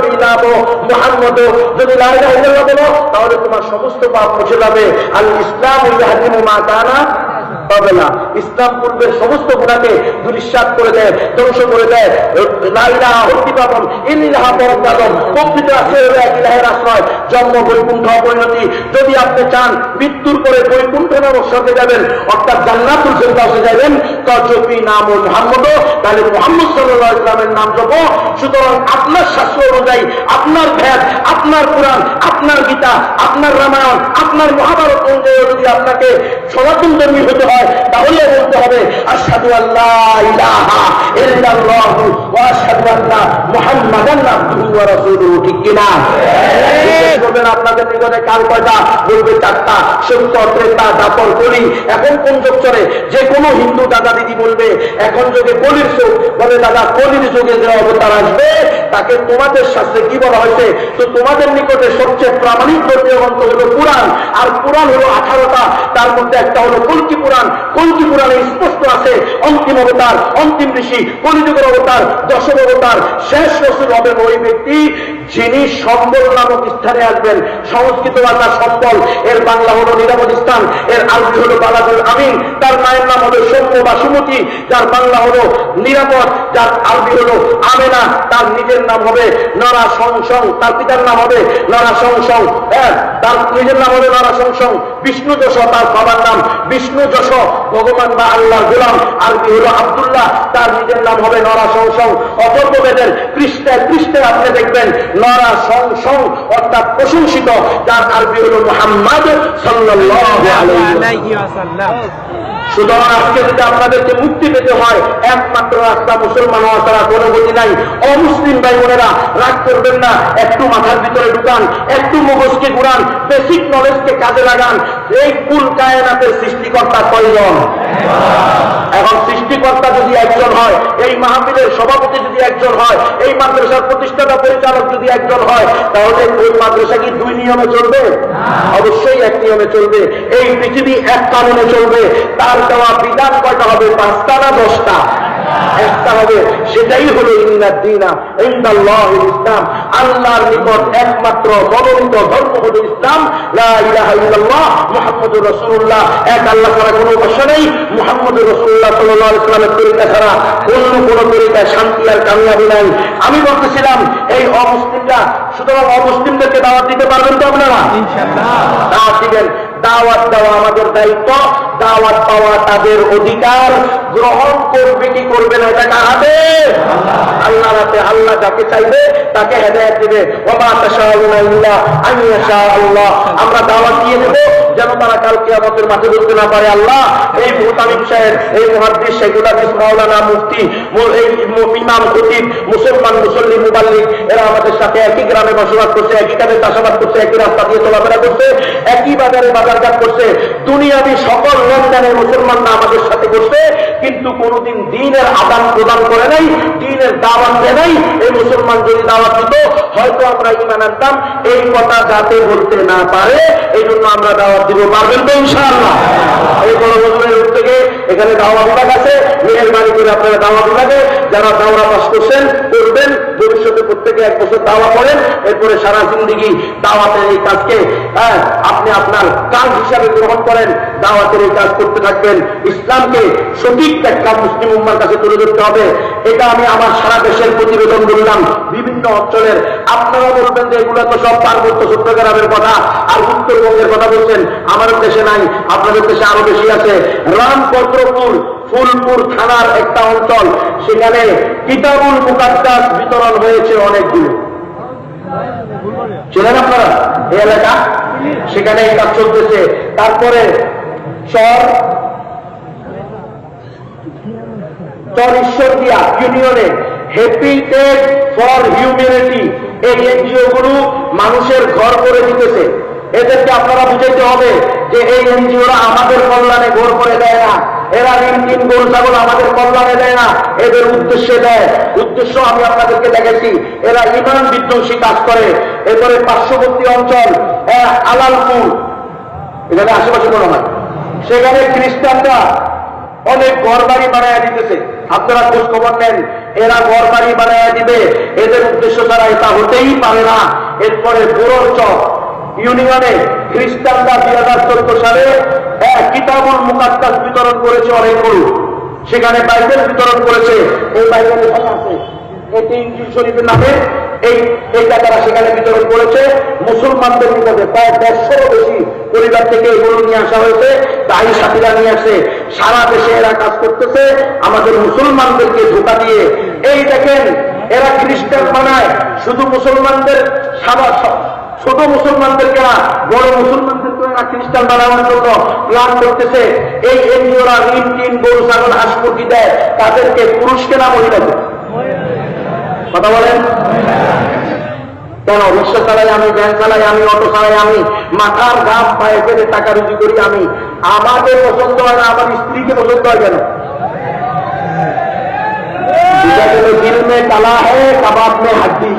B: বিনাব মুহাম্মদ। যদি লা ইলাহা ইল্লাল্লাহ বলো তাহলে তোমার সমস্ত পাপ মুছে যাবে। আল ইসলাম ইয়াহদিমু মা কানা হবে না। ইসলাম পূর্বের সমস্ত গুণাকে দুলিশ্বাত করে দেয়, ধ্বংস করে দেয়। লা ইলাহা হুতিতাতুম ইল ইলাহা তারাতাতুম প্রকৃত আছে এক ইলাহের আশ্রয়, জন্ম বৈকুণ্ঠ অপরিণতি। যদি আপনি চান মৃত্যুর পরে বৈকুণ্ঠ নামক স্বর্গে যাবেন অর্থাৎ জান্নাতুল ফিরদাউসে যাবেন, তজপি নাম ও মুহাম্মদ, তাহলে মুহাম্মদ সাল্লাল্লাহু আলাইহি ওয়াসাল্লামের নাম জপো। সুতরাং আপনার শাস্ত্র অনুযায়ী আপনার ভেদ, আপনার কোরআন, আপনার গীতা, আপনার রামায়ণ, আপনার মহাভারত অনুযায়ী যদি আপনাকে সনাতন ধর্মী হতে হয় তাহলে বলতে হবে আশহাদু আল্লা ইলাহা ইল্লাল্লাহু ওয়া আশহাদু আন্না মুহাম্মাদান আবদুহু ওয়া রাসূলুহু। ঠিক কিনা? বলবেন আপনাদের নিকটে কাল কয়টা? বলবে 4টা, সত্য, ত্রেতা, দাপর, কলি। এখন কোন যুগ চলে? যে কোনো হিন্দু দাদা দিদি বলবে এখন যুগে কলির যুগ। বলে দাদা কলির যুগে যে অবতার আসবে তাকে তোমাদের শাস্ত্রে কি বলা হয়েছে? তো তোমাদের নিকটে সবচেয়ে প্রামাণিক ধর্মীয় গ্রন্থ হলো কুরআন, আর কুরআন হলো 18টা, তার মধ্যে একটা হলো কল্কি পুরাণ। কল্কি পুরাণে স্পষ্ট আছে অন্তিম অবতার, অন্তিম ঋষি, কলিযুগের অবতার, দশম অবতার, শেষ রসুল হবেন ওই ব্যক্তি যিনি সম্বল নামক স্থানে আসবেন। সংস্কৃত ভাষা সম্বল, এর বাংলা হলো নিরাপদ স্থান, এর আরবি হলো বালাগুল আমিন। তার মায়ের নাম হলো সৌম্য বা সুমতি, যার বাংলা হলো নিরাপদ, যার আরবি হলো আমেনা। তার নিজের নাম হবে নরা সংসং, তার পিতার নাম হবে নরা সংসং। হ্যাঁ, তার নিজের নাম হবে নরা সংসং। বিষ্ণু যশ তার বাবার নাম, বিষ্ণু যশ ভগবান বা আল্লাহর গোলাম, আরবি হলো আব্দুল্লাহ, তার নিজের নাম হবে নরা সংসং। অথর্ববেদের পৃষ্ঠায় পৃষ্ঠায় আপনি দেখবেন নরা সংসং অর্থাৎ প্রশংসিত, যার আরবি হলো মুহাম্মদ সাল্লাল্লাহু আলাইহি ওয়াসাল্লাম। সুতরাং আজকে যদি আপনাদেরকে মুক্তি পেতে হয় একমাত্র রাস্তা মুসলমান হওয়া ছাড়া কোনো গতি নাই। অমুসলিম ভাই বোনেরা রাগ করবেন না, একটু মাথার ভিতরে ঢুকান, একটু মগজকে ঘুরান, বেসিক নলেজকে কাজে লাগান। এই কুল কায়নাতের সৃষ্টিকর্তা কয়জন? এখন সৃষ্টিকর্তা যদি একজন হয়, এই মাহফিলের সভাপতি যদি একজন হয়, এই মাদ্রাসার প্রতিষ্ঠাতা পরিচালক যদি একজন হয়, তাহলে ওই মাদ্রাসা কি 2 নিয়মে চলবে? অবশ্যই 1 নিয়মে চলবে। এই পৃথিবী এক কারণে চলবে। তার দেওয়া বিধান কয়টা হবে? 5টা না 10টা? একটা হবে, সেটাই হলো ইন্নাদ-দীনা ইনদাল্লাহিল ইসলাম। আল্লাহর নিকট একমাত্র মনোনীত ধর্ম হলো ইসলাম। লা ইলাহা ইল্লাল্লাহ মুহাম্মাদুর রাসূলুল্লাহ। এক আল্লাহ ছাড়া কোনো উপাস্য নেই। মুহাম্মদুর রাসূলুল্লাহ সাল্লাল্লাহু আলাইহি ওয়াসাল্লামের তরিকা ছাড়া অন্য কোনো তরিকায় শান্তি আর কামিয়াবি নাই। আমি বলতেছিলাম এই অমুসলিমরা, সুতরাং অমুসলিমদেরকে দাওয়াত দিতে পারবেন তো আপনারা? ইনশাআল্লাহ দাওয়াত দিবেন। দাওয়াত দেওয়া আমাদের দায়িত্ব, দাওয়াত পাওয়া তাদের অধিকার। গ্রহণ করবে কি করবে না এটা কার হাতে? আল্লাহর হাতে। আল্লাহ যাকে চাইবে তাকে হেদায়েত দিবে। ওয়া মা তাশাউনা ইল্লা আন ইয়াশা আল্লাহ। আমরা দাওয়াত দিয়ে দেব যেন তারা কাল কিয়ামতের মাঠে বলতে না পারে আল্লাহ এই মুহতামিম সাহেব, এই মুহাদ্দিস শেখুল হাদিস মাওলানা মুফতি, এই ইমাম খতিব, মুসলমান মুসল্লি মুবাল্লিগ, এরা আমাদের সাথে একই গ্রামে বসবাস করছে, একই কাজে চাষাবাদ করছে, একই রাস্তা দিয়ে চলাফেরা করছে, একই বাজারে বাজারঘাট করছে। দুনিয়াবি সকল লেনদেনে মুসলমানরা আমাদের সাথে করছে, কিন্তু কোনোদিন দ্বীনের আদান প্রদান করে নাই, দ্বীনের দাওয়াত দেয় নাই। এই মুসলমান যদি দাওয়াত দিত হয়তো আমরা ঈমান আনতাম। এই কথা যাতে বলতে না পারে এই জন্য আমরা দাওয়াত দিব। পারবেন তো ইনশাআল্লাহ? এই বড় বছরের উদ্যোগে এখানে দাওয়া বিভাগ আছে, মেহেরবানি করে আপনারা দাওয়া বিভাগে যারা দাওয়া পাস করছেন করবেন, ভবিষ্যতে প্রত্যেকে 1 বছর দাওয়া করেন, এরপরে সারা জিন্দেগি দাওয়াতের এই কাজকে আপনি আপনার কাজ হিসাবে গ্রহণ করেন, দাওয়াতের এই কাজ করতে থাকবেন। ইসলামকে সঠিক ব্যাখ্যা মুসলিম উম্মার কাছে তুলে ধরতে হবে। এটা আমি আমার সারা দেশের প্রতিবেদন বললাম, বিভিন্ন অঞ্চলের। আপনারা বলবেন যে এগুলো তো সব পার্বত্য চট্টগ্রামের কথা আর উত্তরবঙ্গের কথা বলছেন, আমাদের দেশে নাই, আপনাদের দেশে আরো বেশি আছে। রামভদ্রপুর ফুলপুর থানার একটা অঞ্চল, সেখানে কিতাবুল মুকাদ্দাস বিতরণ হয়েছে অনেকগুলো। চেনেন আপনারা এই এলাকা? সেখানে এই কাজ চলতেছে। তারপরে ঈশ্বরদিয়া ইউনিয়নে হ্যাবিটেট ফর হিউম্যানিটি, এই এনজিও গুলো মানুষের ঘর করে দিতেছে। এদেরকে আপনারা বুঝাইতে হবে যে এই এনজিওরা আমাদের কল্যাণে ঘর করে দেয় না, এরা ঋণ টিন গরু ছাগল আমাদের কল্যাণে দেয় না, এদের উদ্দেশ্যে দেয়। উদ্দেশ্য আমি আপনাদেরকে দেখেছি, এরা ইমান বিধ্বংসী কাজ করে। এরপরে পার্শ্ববর্তী অঞ্চল আলালপুর, এখানে আশেপাশে কোনো না, সেখানে খ্রিস্টানরা অনেক ঘর বাড়ি বানায় দিতেছে। আপনারা খোঁজ খবর নেন, এরা ঘর বাড়ি বানায় দিবে, এদের উদ্দেশ্য ছাড়া এটা হতেই পারে না। এরপরে বুড়োরচর ইউনিয়নে খ্রিস্টানরা 2014 সালে কিতাবুল মুকাদ্দাস বিতরণ করেছে অনেকগুলো, সেখানে বাইবেল বিতরণ করেছে। এই বাইবেল এখানে আছে, এটি ইনজিল শরীফের নামে এইটা তারা সেখানে বিতরণ করেছে মুসলমানদের নিকটে। প্রায় 150 বেশি পরিবার থেকে এগুলো নিয়ে আসা হয়েছে, তাই সাথীরা নিয়ে আসে। সারা দেশে এরা কাজ করতেছে আমাদের মুসলমানদেরকে ধোঁকা দিয়ে। এই দেখেন, এরা খ্রিস্টান বানায় শুধু মুসলমানদের, ছোট মুসলমানদেরকে না, বড় মুসলমানদেরকে এরা খ্রিস্টান বানানোর জন্য প্ল্যান করতেছে। এই এনজিওরা ঋণ টিন গরু ছাগল হাঁস মুরগি দেয়, তাদেরকে পুরুষকে না মহিলাকে? কথা বলেন কেন? রিক্সা চালাই আমি, ভ্যান চালাই আমি, অটো চালাই আমি, মাথার ঘাম পায়ে ফেলে টাকা রুজি করি আমি। আমাদের পছন্দ হয় না, আমার স্ত্রীকে পছন্দ হয় কেন? দিল মে কালা হ্যাঁ, কাবাব মে হাড্ডি।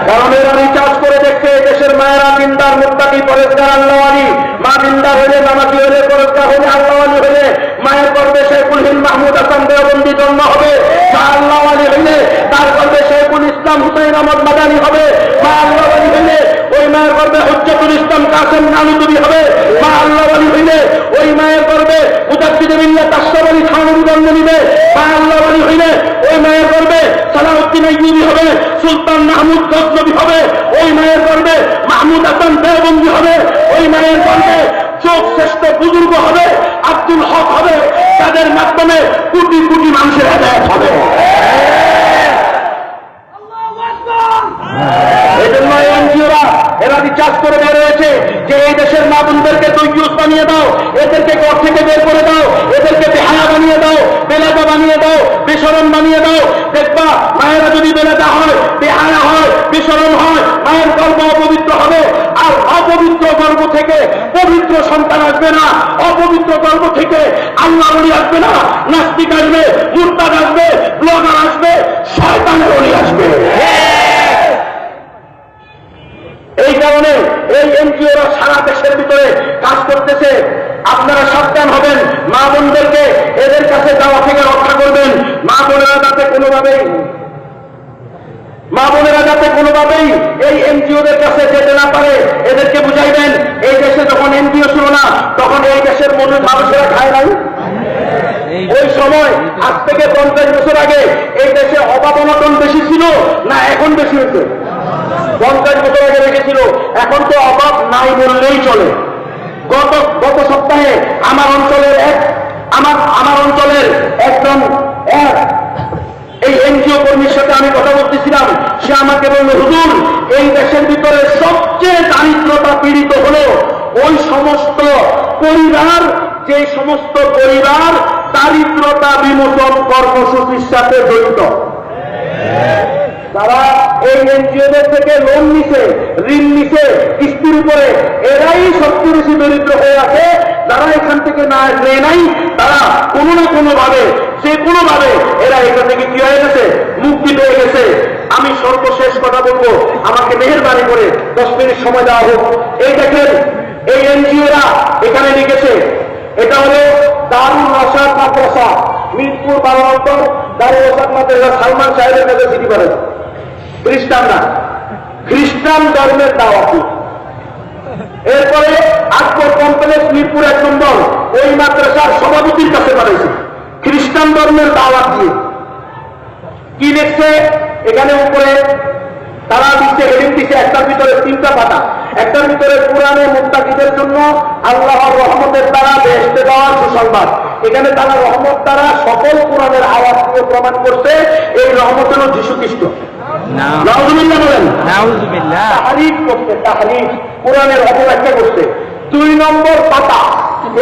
B: কারণ এরা রিচার্জ করে দেখছে দেশের মায়েরা দিনদার, মুত্তাকি, পরেজগার, আল্লাহওয়ালি। মা দিনদার হলে, নামাজি হলে, পরেজগার হলে, আল্লাহওয়ালি হলে মায়ের গর্ভে শেখুল হিন্দ মাহমুদ হাসান দেওবন্দি জন্ম হবে। মা আল্লাহওয়ালি হইলে তার গর্ভে শেখুল ইসলাম হুসাইন আহমদ মাদানী হবে। মা আল্লাহওয়ালি হইলে ওই মায়ের গর্ভে হুজ্জাতুল ইসলাম কাসেম নানুতুবি হবে। মা আল্লাহওয়ালি হইলে ওই মায়ের গর্ভে মুজাদ্দিদ মিল্লাত আশরাফ আলী থানভী জন্ম নিবে। মা আল্লাহওয়ালি হইলে ওই মায়ের গর্ভে সালাউদ্দিন আইয়ুবী হবে, সুলতান মাহমুদ গজনবী হবে। ওই মায়ের গর্ভে মাহমুদ হাসান দেওবন্দি হবে। ওই মায়ের গর্ভে চোখ শ্রেষ্ঠ বুজুর্গ হবে, আব্দুল হক হবে, তাদের মাধ্যমে কোটি কোটি মানুষের হেদায়েত হবে। এই জন্য এনজিওরা এরা রিচার্জ করে বের হয়েছে যে এই দেশের মা বোনদেরকে দৈয়ুস বানিয়ে দাও, এদেরকে ঘর থেকে বের করে দাও, এদেরকে বেহায়া বানিয়ে দাও, বেলাদা বানিয়ে দাও, বেশরম বানিয়ে দাও। দেখবা মায়েরা যদি বেলাদা হয়, বেহায়া হয়, বেশরম হয়, মায়ের গর্ভ অপবিত্র হবে। আর অপবিত্র গর্ভ থেকে পবিত্র সন্তান আসবে না, অপবিত্র গর্ভ থেকে আল্লাহ ওলি আসবে না, নাস্তিক আসবে, মুরতাদ আসবে, ব্লগার আসবে, শয়তানের ওলি আসবে। এই কারণে এই এনজিওরা সারা দেশের ভিতরে কাজ করতেছে। আপনারা সাবধান হবেন, মা বোনদেরকে এদের কাছে যাওয়া থেকে রক্ষা করবেন। মা বোনেরা যাতে কোনোভাবেই এই এনজিওদের কাছে যেতে না পারে, এদেরকে বুঝাইবেন। এই দেশে যখন এনজিও ছিল না, তখন এই দেশের মানুষেরা খায় নাই। ওই সময় আজ থেকে 50 বছর আগে এই দেশে অভাব অনটন বেশি ছিল না এখন বেশি হয়েছে? 50 বছর আগে রেখেছিল, এখন তো অভাব নাই বললেই চলে। গত সপ্তাহে আমার অঞ্চলের একজন এই এনজিও কর্মীর সাথে আমি কথা বলতেছিলাম। সে আমাকে বলল, হুজুর, এই দেশের ভিতরে সবচেয়ে দারিদ্রতা পীড়িত হলো ওই সমস্ত পরিবার, যে সমস্ত পরিবার দারিদ্রতা বিমোচন কর্মসূচির সাথে জড়িত। তারা এই এনজিওদের থেকে লোন নিছে, ঋণ নিছে কিস্তির উপরে, এরাই সবচেয়ে বেশি দরিদ্র হয়ে আছে। যারা এখান থেকে না নেয় নাই, তারা কোনো না কোনো ভাবে, যে কোনো ভাবে এরা এখান থেকে কি হয়ে গেছে, মুক্তি পেয়ে গেছে। আমি সর্বশেষ কথা বলবো, আমাকে মেহেরবানি করে 10 মিনিট সময় দেওয়া হোক। এই দেখেন, এই এনজিওরা এখানে লিখেছে, এটা হলো দারুল রশাদ মাদ্রাসা, মিরপুর 12 নম্বর দারুল রশাদ মাদ্রাসা। সালমান সাহেবের কাছে চিঠি পাঠায় খ্রিস্টানরা, খ্রিস্টান ধর্মের দাওয়াত। এরপরে আকবর কমপ্লেক্স মিরপুর 1 নম্বর, ওই মাদ্রাসার সভাপতির কাছে পাঠাইছে খ্রিস্টান ধর্মের দাওয়াত দিয়ে। কি লিখছে এখানে উপরে? তারা দিচ্ছে, হেডিং দিচ্ছে, একটার ভিতরে 3টা পাতা। একটার ভিতরে কোরআনে মুত্তাকিদের জন্য আল্লাহর রহমতের দ্বারা বেহেশতে যাওয়ার সুসংবাদ। এখানে তারা রহমত দ্বারা সকল কোরআনের আয়াত দিয়ে প্রমাণ করছে এই রহমত হল যীশু খ্রিস্ট। নাউজুবিল্লাহ বলেন, নাউজুবিল্লাহ। তাহরিফ করছে, তাহরিফ, কোরআনের অপব্যাখ্যা করছে। 2 নম্বর পাতা,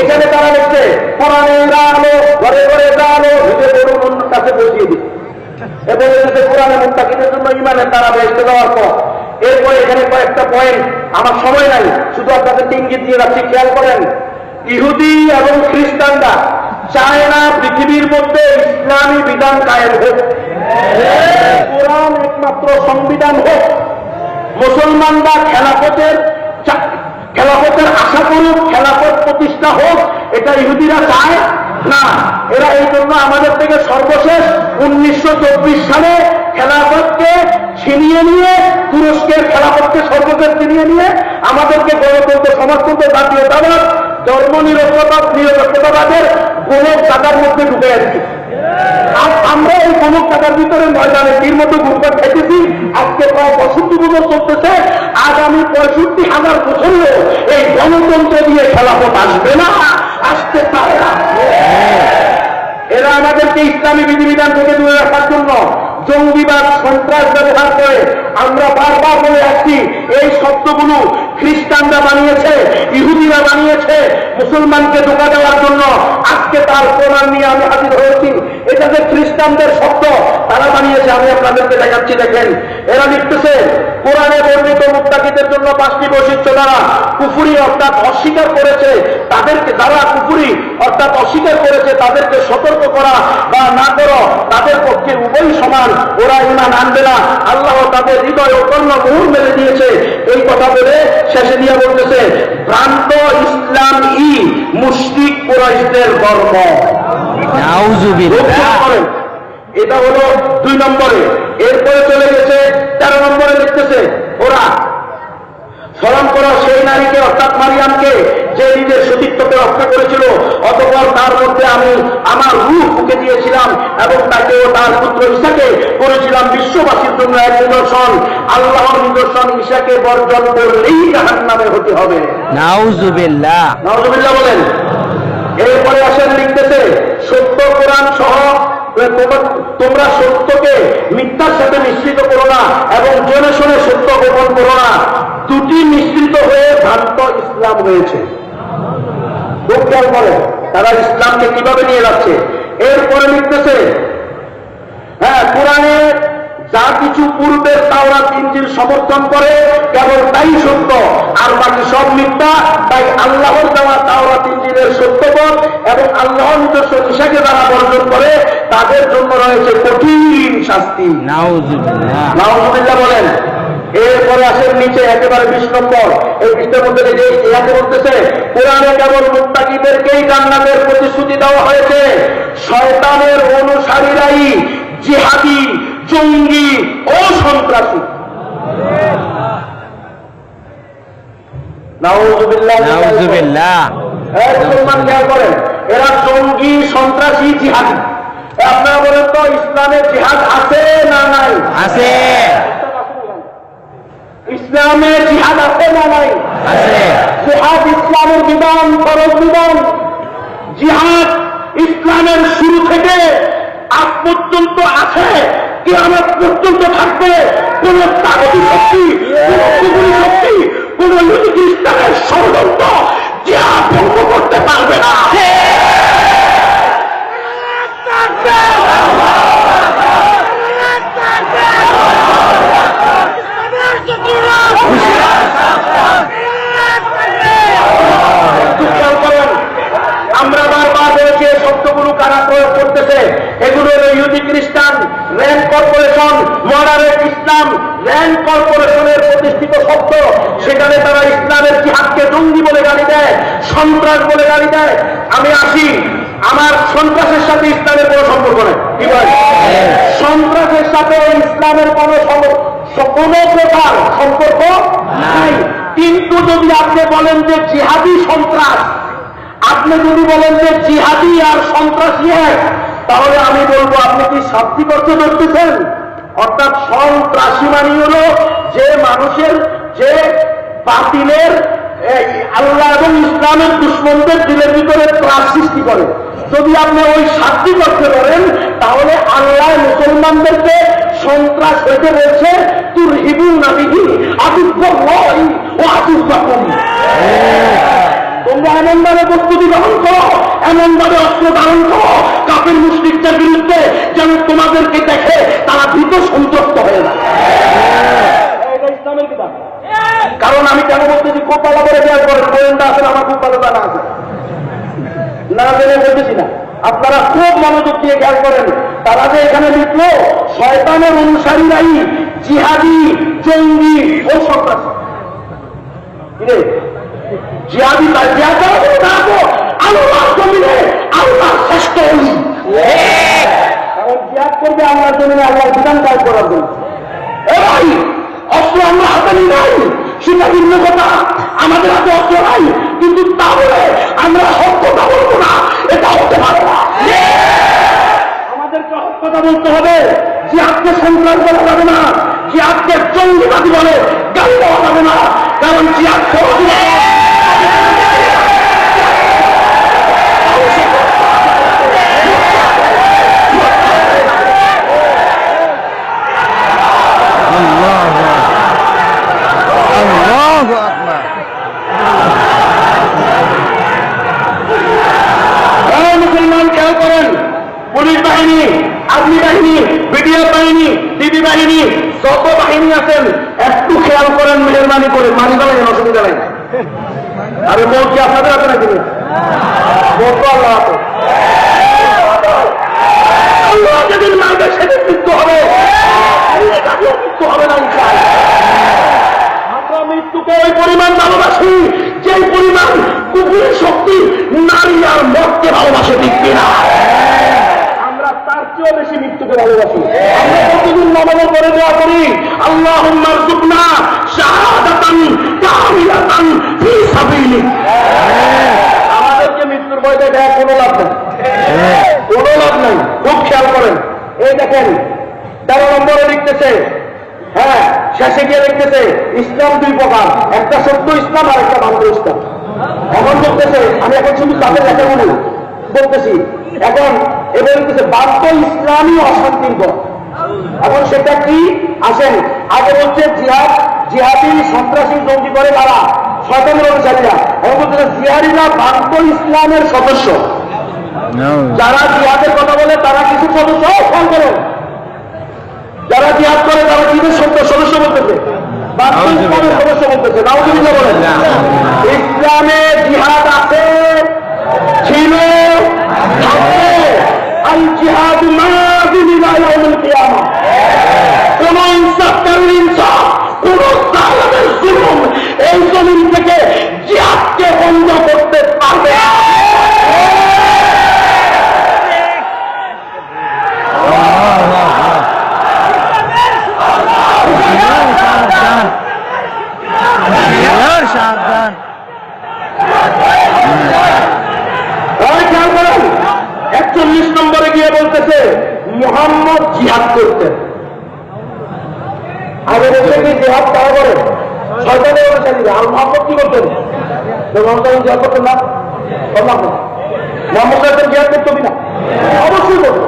B: এখানে তারা লিখছে কোরআনের আলো ঘরে ঘরে আলো, ভিতরে অন্য কাছে বসিয়ে দিচ্ছে এবং এদেশে কোরআনে মুত্তাকিদের জন্য ইমানের দ্বারা বেহেশতে যাওয়ার পর। এরপরে এখানে কয়েকটা পয়েন্ট, আমার সময় নাই, শুধু আপনাদের ইঙ্গিত দিয়ে রাখছি, খেয়াল করেন। ইহুদি এবং খ্রিস্টানরা চায় না পৃথিবীর মধ্যে ইসলামী বিধান কায়েম হোক, কোরআন একমাত্র সংবিধান হোক। মুসলমানরা খেলাফতের আশা করুক, খেলাফত প্রতিষ্ঠা হোক, এটা ইহুদিরা চায় না। এরা এই জন্য আমাদের থেকে সর্বশেষ 1924 সালে খেলাফতকে ছিনিয়ে নিয়ে, তুরস্কের খেলাফতকে সর্বশেষ ছিনিয়ে নিয়ে আমাদেরকে গণতন্ত্র, সমাজতন্ত্র, জাতীয়তাবাদ, নিরপেক্ষতাবাদের গোলক টাকার মধ্যে ঢুকে যাচ্ছি। আমরা এই গোলক টাকার ভিতরে ময়দানে তীর মতো ঘুরপাক খেতেছি। আজকে প্রায় 65 বছর চলতেছে। আগামী 65,000 বছরেও এই গণতন্ত্র দিয়ে খেলাফত আসবে না, আসতে পারে না। এরা আমাদেরকে ইসলামী বিধিবিধান থেকে দূরে রাখার জন্য জঙ্গিবাদ, সন্ত্রাস ব্যবহার করে। আমরা বারবার বলে আসছি, এই শব্দগুলো খ্রিস্টানরা বানিয়েছে, ইহুদিরা বানিয়েছে মুসলমানকে ধোঁকা দেওয়ার জন্য। আজকে তার প্রমাণ নিয়ে আমি হাজির হয়েছি। এটা যে খ্রিস্টানদের শব্দ, তারা বানিয়েছে। আমি আপনাদেরকে দেখাচ্ছি, দেখেন। এরা লিখতেছে, কোরআনে বর্ণিত মুত্তাকিদের জন্য 5টি বৈশিষ্ট্য দ্বারা কুফরি অর্থাৎ অস্বীকার করেছে তাদেরকে, যারা কুফরি অর্থাৎ অস্বীকার করেছে তাদেরকে সতর্ক করা বা না করো, তাদের পক্ষে উভয় সমান। ওরা ঈমান আনবে না, আল্লাহ তাদের হৃদয় ও কর্ণ মুহুর মেলে দিয়েছে। এই কথা বলে শেষে দিয়ে বলতেছে, ভ্রান্ত ইসলাম মুশরিক কুরাইশদের ধর্ম।
C: নাউজুবিল্লাহ।
B: এটা হলো 2 নম্বরে। এরপরে চলে গেছে 13 নম্বরে লিখতেছে, ওরা স্মরণ করো সেই নারীকে অর্থাৎ মারিয়ামকে, যে নিজের সতীত্বকে রক্ষা করেছিল, অতঃপর তার মধ্যে আমি আমার রূহ ফুঁকে দিয়েছিলাম এবং তাকে ও তার পুত্র ঈসাকে করেছিলাম বিশ্ববাসীর জন্য এক নিদর্শন। আল্লাহর নিদর্শন ঈসাকে বর্জন করলেই জাহান্নামে হতে হবে।
C: নাউজুবিল্লাহ।
B: নাউজুবিল্লাহ বলেন। এরপরে আসেন, লিখতেছে, সত্য কোরআন সহ তোমরা সত্যকে মিথ্যার সাথে মিশ্রিত করো না এবং জেনে শুনে সত্য গোপন করো না। দুটি মিশ্রিত হয়ে ভ্রান্ত ইসলাম হয়েছে। খুব খেয়াল করে তারা ইসলামকে কিভাবে নিয়ে যাচ্ছে। এরপরে লিখতেছে, হ্যাঁ, কোরআনে যা কিছু পূর্বের তাওরাত ইনজিল সমর্থন করে কেবল তাই সত্য, আর বাকি সব মিথ্যা। তাই আল্লাহর দেওয়া তাওরাত ইনজিলের সত্যপথ এবং আল্লাহর নিদর্শন ঈসাকে যারা বর্জন করে তাদের জন্য রয়েছে কঠিন শাস্তি।
C: নাউজুবিল্লাহ।
B: নাউজুবিল্লাহ বলেন। এরপরে আসেন নিচে একেবারে 20 নম্বর। এই পৃষ্ঠার মধ্যে যে ইয়াকে বলতেছে, কোরআনে কেবল মুত্তাকিদেরকেই জান্নাতের প্রতিশ্রুতি দেওয়া হয়েছে, শয়তানের অনুসারীরাই জিহাদি, জঙ্গি ও সন্ত্রাসী। নাউজুবিল্লাহ।
C: নাউজুবিল্লাহ।
B: মুসলমান খেয়াল করেন, এরা জঙ্গি, সন্ত্রাসী, জিহাদি। আপনারা বলেন তো, ইসলামে জিহাদ আছে না নাই?
C: আছে।
B: ইসলামে জিহাদ আছে না নাই?
C: আছে।
B: জিহাদ ইসলামের বিধান, ফরজ বিধান। জিহাদ ইসলামের শুরু থেকে আজ পর্যন্ত আছে, কিয়ামত পর্যন্ত থাকবে। কোন তাগতি শক্তি, কোন কুফরি শক্তি, কোন ইহুদি খ্রিস্টানের ষড়যন্ত্র জিহাদ ভঙ্গ করতে পারবে না। আমরা বারবার বলেছি, শব্দগুলো কারা প্রয়োগ করতেছে, এগুলো ইহুদি খ্রিস্টান, র্যান্ড কর্পোরেশন, মডারেট ইসলাম, র্যান্ড কর্পোরেশনের প্রতিষ্ঠিত শব্দ। সেখানে তারা ইসলামের জিহাদকে জঙ্গি বলে গালি দেয়, সন্ত্রাস বলে গালি দেয়। আমি আসি, আমার সন্ত্রাসের সাথে ইসলামের কোনো সম্পর্ক নেই। কি বলে? সন্ত্রাসের সাথে ইসলামের কোনো প্রকার সম্পর্ক নাই। কিন্তু যদি আপনি বলেন যে জিহাদি সন্ত্রাস, আপনি যদি বলেন যে জিহাদি আর সন্ত্রাসী এক, তাহলে আমি বলবো আপনি কি শাব্দিক অর্থ ধরতেছেন? অর্থাৎ সন্ত্রাসী মানে হল যে মানুষের, যে বাতিলের, আল্লাহ এবং ইসলামের দুশ্মনদের দিলের ভিতরে ত্রাস সৃষ্টি করে। যদি আপনি ওই শাব্দিক অর্থ করেন, তাহলে আল্লাহ মুসলমানদেরকে সন্ত্রাস হইতে বলছে, তুরহিবুনা বিহি আদুওয়াল্লাহি ওয়া আদুওয়াকুম। তোমরা এমনভাবে প্রস্তুতি গ্রহণ করো, এমনভাবে অস্ত্র ধারণ করো কাফের মুশরিকদের বিরুদ্ধে, যেন তোমাদেরকে দেখে তারা ভীত সন্ত্রস্ত হয়ে যায়। এটা ইসলামের কিতাব। কারণ আমি কেন বলতেছি, খুব ভালো করে খেয়াল করেন, গোয়েন্দা আছেন, আমার খুব ভালো জানা আছে। না জেনে বলতেছি না, আপনারা খুব মনোযোগ দিয়ে খেয়াল করেন। তারা যে এখানে লিখল শয়তানের অনুসারীরাই জিহাদি, জঙ্গি ও সন্ত্রাসী। জিহাদি আল্লাহর জমিনে আল্লাহর শ্রেষ্ঠ অলি। কারণ জিহাদ করবে আল্লাহর জমিনে আল্লাহর বিধান কাজ করার জন্য। ভাই, অস্ত্র আমরা হাতে নিই নাই, সেটা ভিন্ন কথা। আমাদের হাতে অস্ত্র নাই, কিন্তু তা বলে আমরা হক কথা বলবো না, এটা হতে পারে না। আমাদেরকে হক কথা বলতে হবে। জিহাদকে সন্ত্রাস বলা যাবে না, জিহাদকে জঙ্গিবাদী বলে গালি দেওয়া যাবে না। কারণ জিহাদ মুসলমান খেয়াল করেন, পুলিশ বাহিনী, আর্মি বাহিনী, বিডিআর বাহিনী, ডিবি বাহিনী, যত বাহিনী আছেন একটু খেয়াল করেন, মেহরবানি করে। মানি চালাই অসুবিধা নাই। আরে মোট কি আপনাদের আছে নাকি? মোট তো আল্লাহ আছে। আল্লাহ যেদিন মারবে সেদিন মৃত্যু হবে, মৃত্যু হবে না। আমরা মৃত্যুকে ওই পরিমাণ ভালোবাসি যেই পরিমাণ কুকুরের শক্তি নারী আর মদকে ভালোবাসে, ঠিক কিনা? আমরা তার চেয়েও বেশি মৃত্যুকে ভালোবাসি। আমরা প্রতিদিন নামাজের পরে দোয়া করি, আল্লাহুম্মা রযুকনা শাহাদাতান কামিলাতান ফি সাবিলিক। আমাদেরকে মৃত্যুর ভয় দেখায় কোনো লাভ নেই, কোনো লাভ নাই। খুব খেয়াল করেন, এই দেখেন 13 নম্বরে লিখতেছে, হ্যাঁ শেষে গিয়ে লিখতেছে ইসলাম দুই প্রকার, একটা সত্য ইসলাম আর একটা বান্ধব ইসলাম। এখন বলতেছে, আমি এখন শুধু তাদের লেখাগুলো বলতেছি, এখন এবার লিখতেছে বান্ধব ইসলামই অশান্তির পথ। এখন সেটা কি আসেন, আগে বলছে জিহাদ, জিহাদি সন্ত্রাসী জঙ্গি করে তারা শয়তানের অনুসারীরা। এখন বলতেছে জিহাদিরা বান্ধব ইসলামের সদস্য। যারা জিহাদের কথা বলে তারা কিছু সদস্য, ফোন করেন, যারা জিহাদ করে তারা কিসের সদস্য বলতেছে? ইসলামের সদস্য বলতেছে। নাউজুবিল্লাহ বলেন। ইসলামে জিহাদ আছে, ছিল, থাকবে। আল জিহাদ মাযিন ইলা ইয়াউমিল কিয়ামাহ। কোন ইনসাফকারীর ইনসাফ, কোন জালেমের জুলুম এই জমিন থেকে জিহাদকে বন্ধ করতে পারবে না।
C: সাবধান।
B: 41 নম্বরে গিয়ে বলতেছে মুহাম্মদ জিহাদ করতেন। আগে বলছে কি জিহাদ তারা করেন শয়তানের অনুসারীরা, আর মুহাম্মদ কি করতেন? মোহাম্মদ জিহাদ করতেন না? মোহাম্মদ জিহাদ করতো কিনা? অবশ্যই করতো,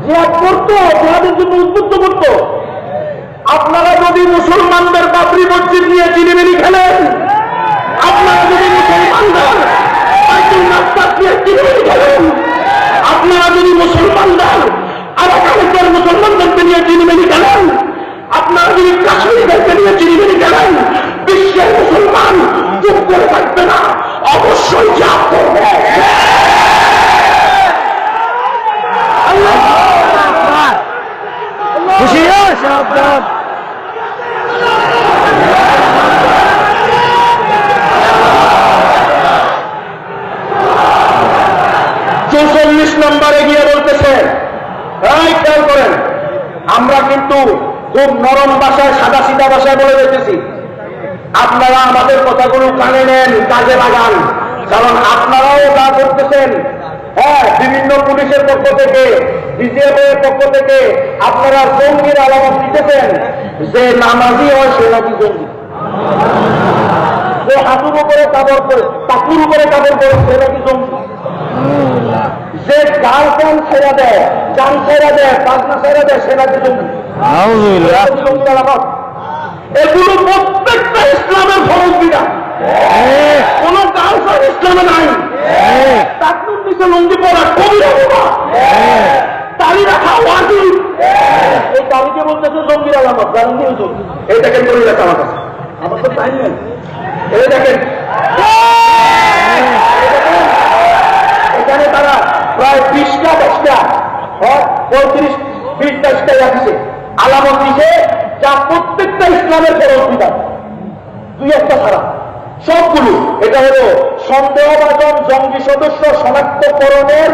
B: জিহাদ করতো, জিহাদের জন্য উদ্বুদ্ধ করতো। আপনারা যদি মুসলমানদের বাবরি মসজিদ নিয়ে চিনিমিনি খেলেন, আপনারা যদি মুসলমানদের চিনিমিনি খেলেন, আপনারা যদি মুসলমানদের আরাকানের মুসলমানদেরকে নিয়ে চিনিমিনি খেলেন, আপনারা যদি কাশ্মীরদেরকে নিয়ে চিনিমিনি খেলেন, বিশ্বের মুসলমান চুপ করে থাকবে না, অবশ্যই জিহাদ করবে।
C: খুশি সাবধান।
B: 44 নম্বরে গিয়ে বলতেছে, খেয়াল করেন, আমরা কিন্তু খুব নরম ভাষায়, সাদা সিধা ভাষায় বলে দিতেছি, আপনারা আমাদের কথাগুলো কানে নেন, কাজে লাগান। কারণ আপনারাও যা করতেছেন, হ্যাঁ বিভিন্ন পুলিশের পক্ষ থেকে, বিজিএফ এর পক্ষ থেকে আপনারা জঙ্গির আলামত দিতেছেন। যে নামাজি হয় সে নাকি জঙ্গি, যে হাঁটুর উপরে কাপড় করে, টাকুর উপরে কাপড় করে সে নাকি জঙ্গি, যে গাল প্যান ছেড়া দেয়, চান ছেড়া দেয়, পাখনা ছেড়া দেয় সে নাকি জঙ্গি। এগুলো প্রত্যেকটা ইসলামের ফরজ বিধান, কোন কালচার ইসলামে নাই। টাকুর নিচে লুঙ্গি পরা কবিরা গুনাহ, দাড়ি রাখা ওয়াজিব। এই দাড়িকে বলতেছে জঙ্গির আলামত, গান্ধী জঙ্গি। এই দেখেন করি রাখা আমার কাছে, আমার তো টাইম নেই। এই দেখেন, এটা এখানে তারা প্রায় 20টা 10টা 35-20টা রাখছে আলামত দিছে, যা প্রত্যেকটা ইসলামের ফরজ বিধান, 2-1টা ছাড়া সবগুলো। এটা হলো সন্দেহভাজন জঙ্গি সদস্য শনাক্তকরণের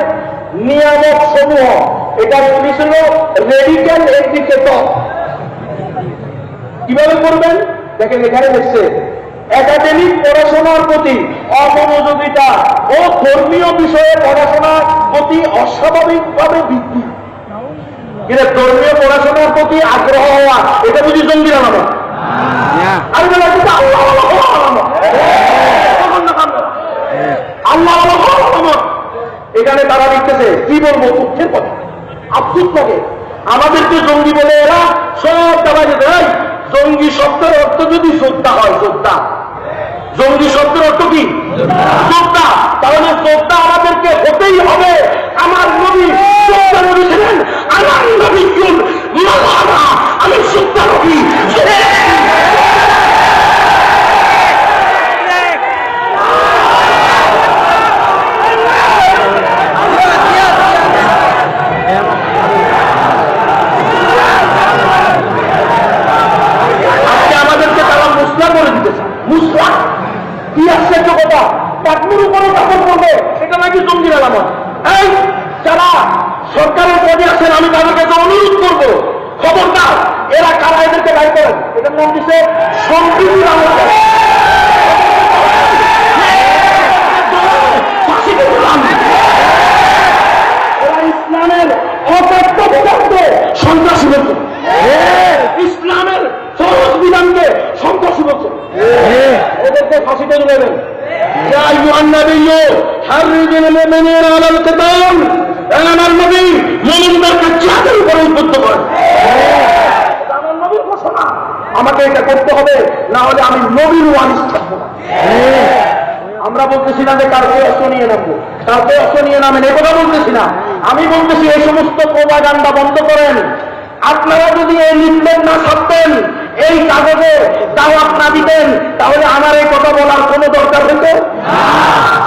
B: নিয়ামক সমূহ। এটা ইংলিশ হল রেডিক্যাল এডুকেটর। কিভাবে করবেন দেখেন, এখানে দেখছে একাডেমিক পড়াশোনার প্রতি অমনোযোগিতা ও ধর্মীয় বিষয়ে পড়াশোনার প্রতি অস্বাভাবিকভাবে বৃদ্ধি। এটা ধর্মীয় পড়াশোনার প্রতি আগ্রহ হওয়া, এটা বুঝি জঙ্গির আলামত। আমি বলা আল্লাহ আল্লাহ। এখানে তারা লিখতেছে, কি বলবো দুঃখের কথা, আফসোস লাগে আমাদেরকে জঙ্গি বলে এরা সব দাবা যেতে হয়। জঙ্গি শব্দের অর্থ যদি শ্রদ্ধা হয়, শ্রদ্ধা, জঙ্গি শব্দের অর্থ কি? শ্রদ্ধা। তাহলে শ্রদ্ধা আমাদেরকে হতেই হবে। আমার নবী শ্রদ্ধা নবী ছিলেন, আমার নবী কোন মাওলানা, আমি শ্রদ্ধা নবী। কি আশ্চর্য কথা, চাকরির উপরে দখল করবে, এটা নাকি জঙ্গির আলামত। এই যারা সরকারের পদে আছেন, আমি তাদের কাছে অনুরোধ করবো, খবরদার এরা কারা, এদেরকে গাইড করেন। এটার নাম দিচ্ছে সম্প্রীতির আলামত। এরা ইসলামের অকথ্য বিধানকে সন্ত্রাসী বলছে, ইসলামের সহজ বিধানকে সন্ত্রাসী বলছে। এদেরকে ফাঁসিতে নেবেন। আমার নবী মুমিনদেরকে জিহাদের উপরে উদ্বুদ্ধ করেন। আমার নবীর ঘোষণা, আমাকে এটা করতে হবে, না হলে আমি নবীর ওয়ারিস থাকবো না। আমরা বলতেছি না যে কাউকে অস্ত্র নিয়ে নামবো, কাউকে অস্ত্র নিয়ে নামেন, এ কথা বলতেছি না। আমি বলতেছি এই সমস্ত প্রোপাগান্ডা বন্ধ করেন। আপনারা যদি এই লিফলেট না ছাপতেন, এই কাগজে দাওয়াত না দিতেন, তাহলে আমার এই কথা বলার কোনো দরকার হতো?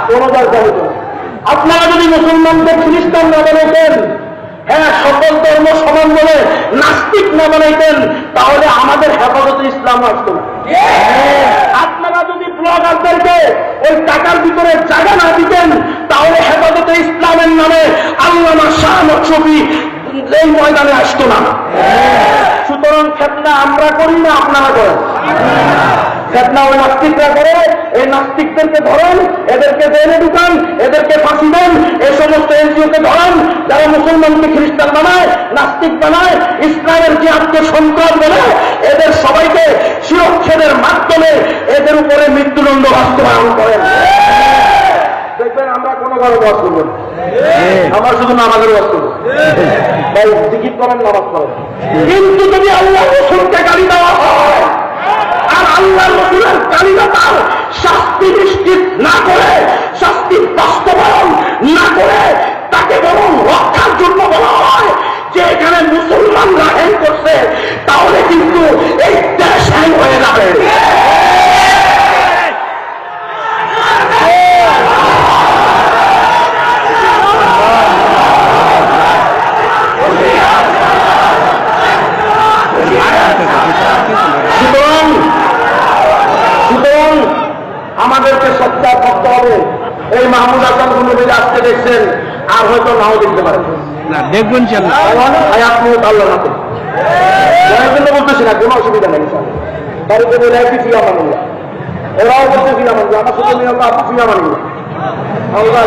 B: কোনো দরকার হতো। আপনারা যদি মুসলমানকে খ্রিস্টান না বানাইতেন, হ্যাঁ সকল ধর্ম সমান বলে নাস্তিক না বানাইতেন, তাহলে আমাদের হেফাজতে ইসলাম আসতো না। আপনারা যদি ব্লগারদেরকে ওই টাকার ভিতরে জায়গা না দিতেন, তাহলে হেফাজতে ইসলামের নামে আল্লামা শাহ নকশবী এই ময়দানে আসতো না। সুতরাং ফেতনা আমরা করি না, আপনারা করেন। ফেতনা ওই নাস্তিকরা করে। এই নাস্তিকদেরকে ধরেন, এদেরকে জেলে ঢুকান, এদেরকে ফাঁসি দেন। এই সমস্ত এনজিওকে ধরেন যারা মুসলমানকে খ্রিস্টান বানায়, নাস্তিক বানায়, ইসলামের জিহাদকে সন্ত্রাস বলে, এদের সবাইকে শিরচ্ছেদের মাধ্যমে এদের উপরে মৃত্যুদণ্ড বাস্তবায়ন করেন। দেখবেন আমরা কোনো কারো বাস করবো না, আমরা শুধু নামাজের বাস করবো। তাই জিকির করেন, নামাজ করেন। কিন্তু যদি আল্লাহ রসুলকে গালি দেওয়া হয় আর আল্লাহ রসুলের গালিদাতার শাস্তি নিশ্চিত না করে, শাস্তি বাস্তবায়ন না করে, তাকে বরং রক্ষার জন্য বলা হয় যে এখানে মুসলমানরা হ্যাং করছে, তাহলে কিন্তু এই দেশ হ্যাং হয়ে যাবে। আমাদেরকে সত্য করতে হবে। এই মাহমুদ হাসান গুলো আজকে দেখছেন, আর হয়তো নাও দেখতে পারেন
C: না, দেখবেন
B: আপনি আল্লাহ না জন্য বলতেছি না, কোনো অসুবিধা নেই। বাড়িতে বলে একই ফিয়া মানুল্লাহ, ওরাও বলতে ফিয়া মানুষ, আমার সাথে নিয়ম আপনি ফিয়া মানুল্লাহ। আল্লাহ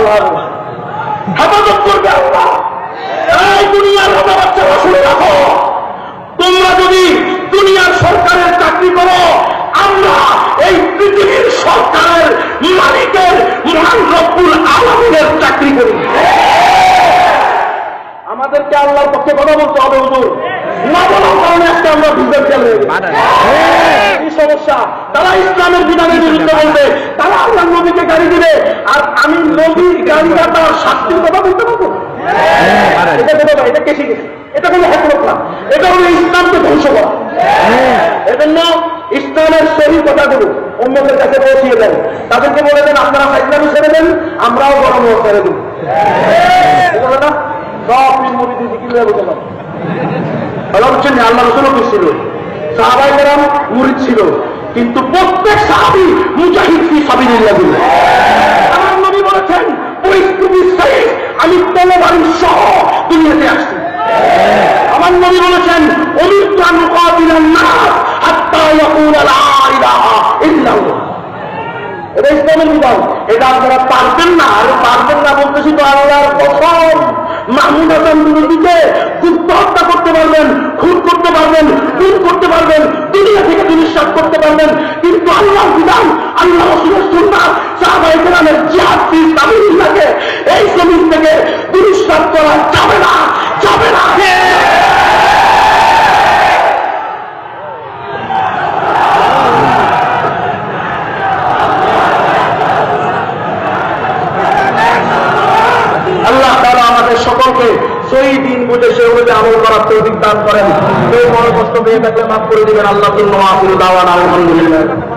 B: হেফাজত করবে আল্লাহ। এই দুনিয়ার মতো বাচ্চারা শুনে রাখো, তোমরা যদি দুনিয়ার সরকারের চাকরি করো, আমরা এই পৃথিবীর সরকারের মালিকের মহান রব্বুল আলামিনের চাকরি করি। আমাদেরকে আল্লাহর পক্ষে কথা বলতে হবে। হুজুর না বলার কারণে একটা আমরা ভিজা খেয়াল হয়ে গেছি। এই সমস্যা, তারা ইসলামের বিধানের বিরুদ্ধে বলবে, তারা আল্লাহ নবীকে গাড়ি দিবে, আর আমি নবীর গাড়িটা তার শাস্তির কথা বলতে পারবো? এটা বলবো, এটা কেসে গেছে, এটা কোনো হকরত না, এটা হলো ইসলামকে ধ্বংস করা। এজন্য ইসলামের সহি কথাগুলো অন্যদের কাছে পৌঁছিয়ে দেন, তাদেরকে বলে দেন আপনারা ইসলামী ছেড়ে দেন, আমরাও গরম ছেড়ে দেব। বলে না সব নবীদের জিকির হয়ে গেল। আল্লাহ হচ্ছেন আল্লাহ রসুলও কি ছিল, সাহাবায়ে কেরাম মুরিদ ছিল, কিন্তু প্রত্যেক সাহাবী মুজাহিদ ফি সাবিলিল্লাহ। আমার নবী বলেছেন পরিস্থিতি শেষ, আমি তলোয়ারি সহ দুনিয়াতে আসছি। আমার নবী বলেছেন উমিরতু আন উকাতিলান নাস হাত্তা ইয়াকুলা লা ইলাহা ইল্লাল্লাহ। এটা ইসলামের বিধান, এটা আপনারা পারবেন না। আর পারবেন না বলতেছি তো আল্লাহর কসম, মাহমুদ হাসান বিরোধীকে গুপ্ত হত্যা করতে পারবেন, খুন করতে পারবেন, খুন করতে পারবেন, দুনিয়া থেকে নিঃশ্বাস করতে পারবেন, কিন্তু আল্লাহর বিধান, আল্লাহ রাসূলের সুন্নাহ, সাহাবায়ে কেরামের জিহাদ ফি সাবিলিল্লাহকে এই জমিন থেকে নিঃশ্বাস করা যাবে না, যাবে না। আল্লাহ তাআলা আমাদের সকলকে সেই দিন বুঝে সে অনুযায়ী আমল করার তৌফিক দান করেন। কেউ মনে কষ্ট পেয়ে থাকলে মাফ করে দিবেন। আল্লাহ আলহামদুলিল্লাহ।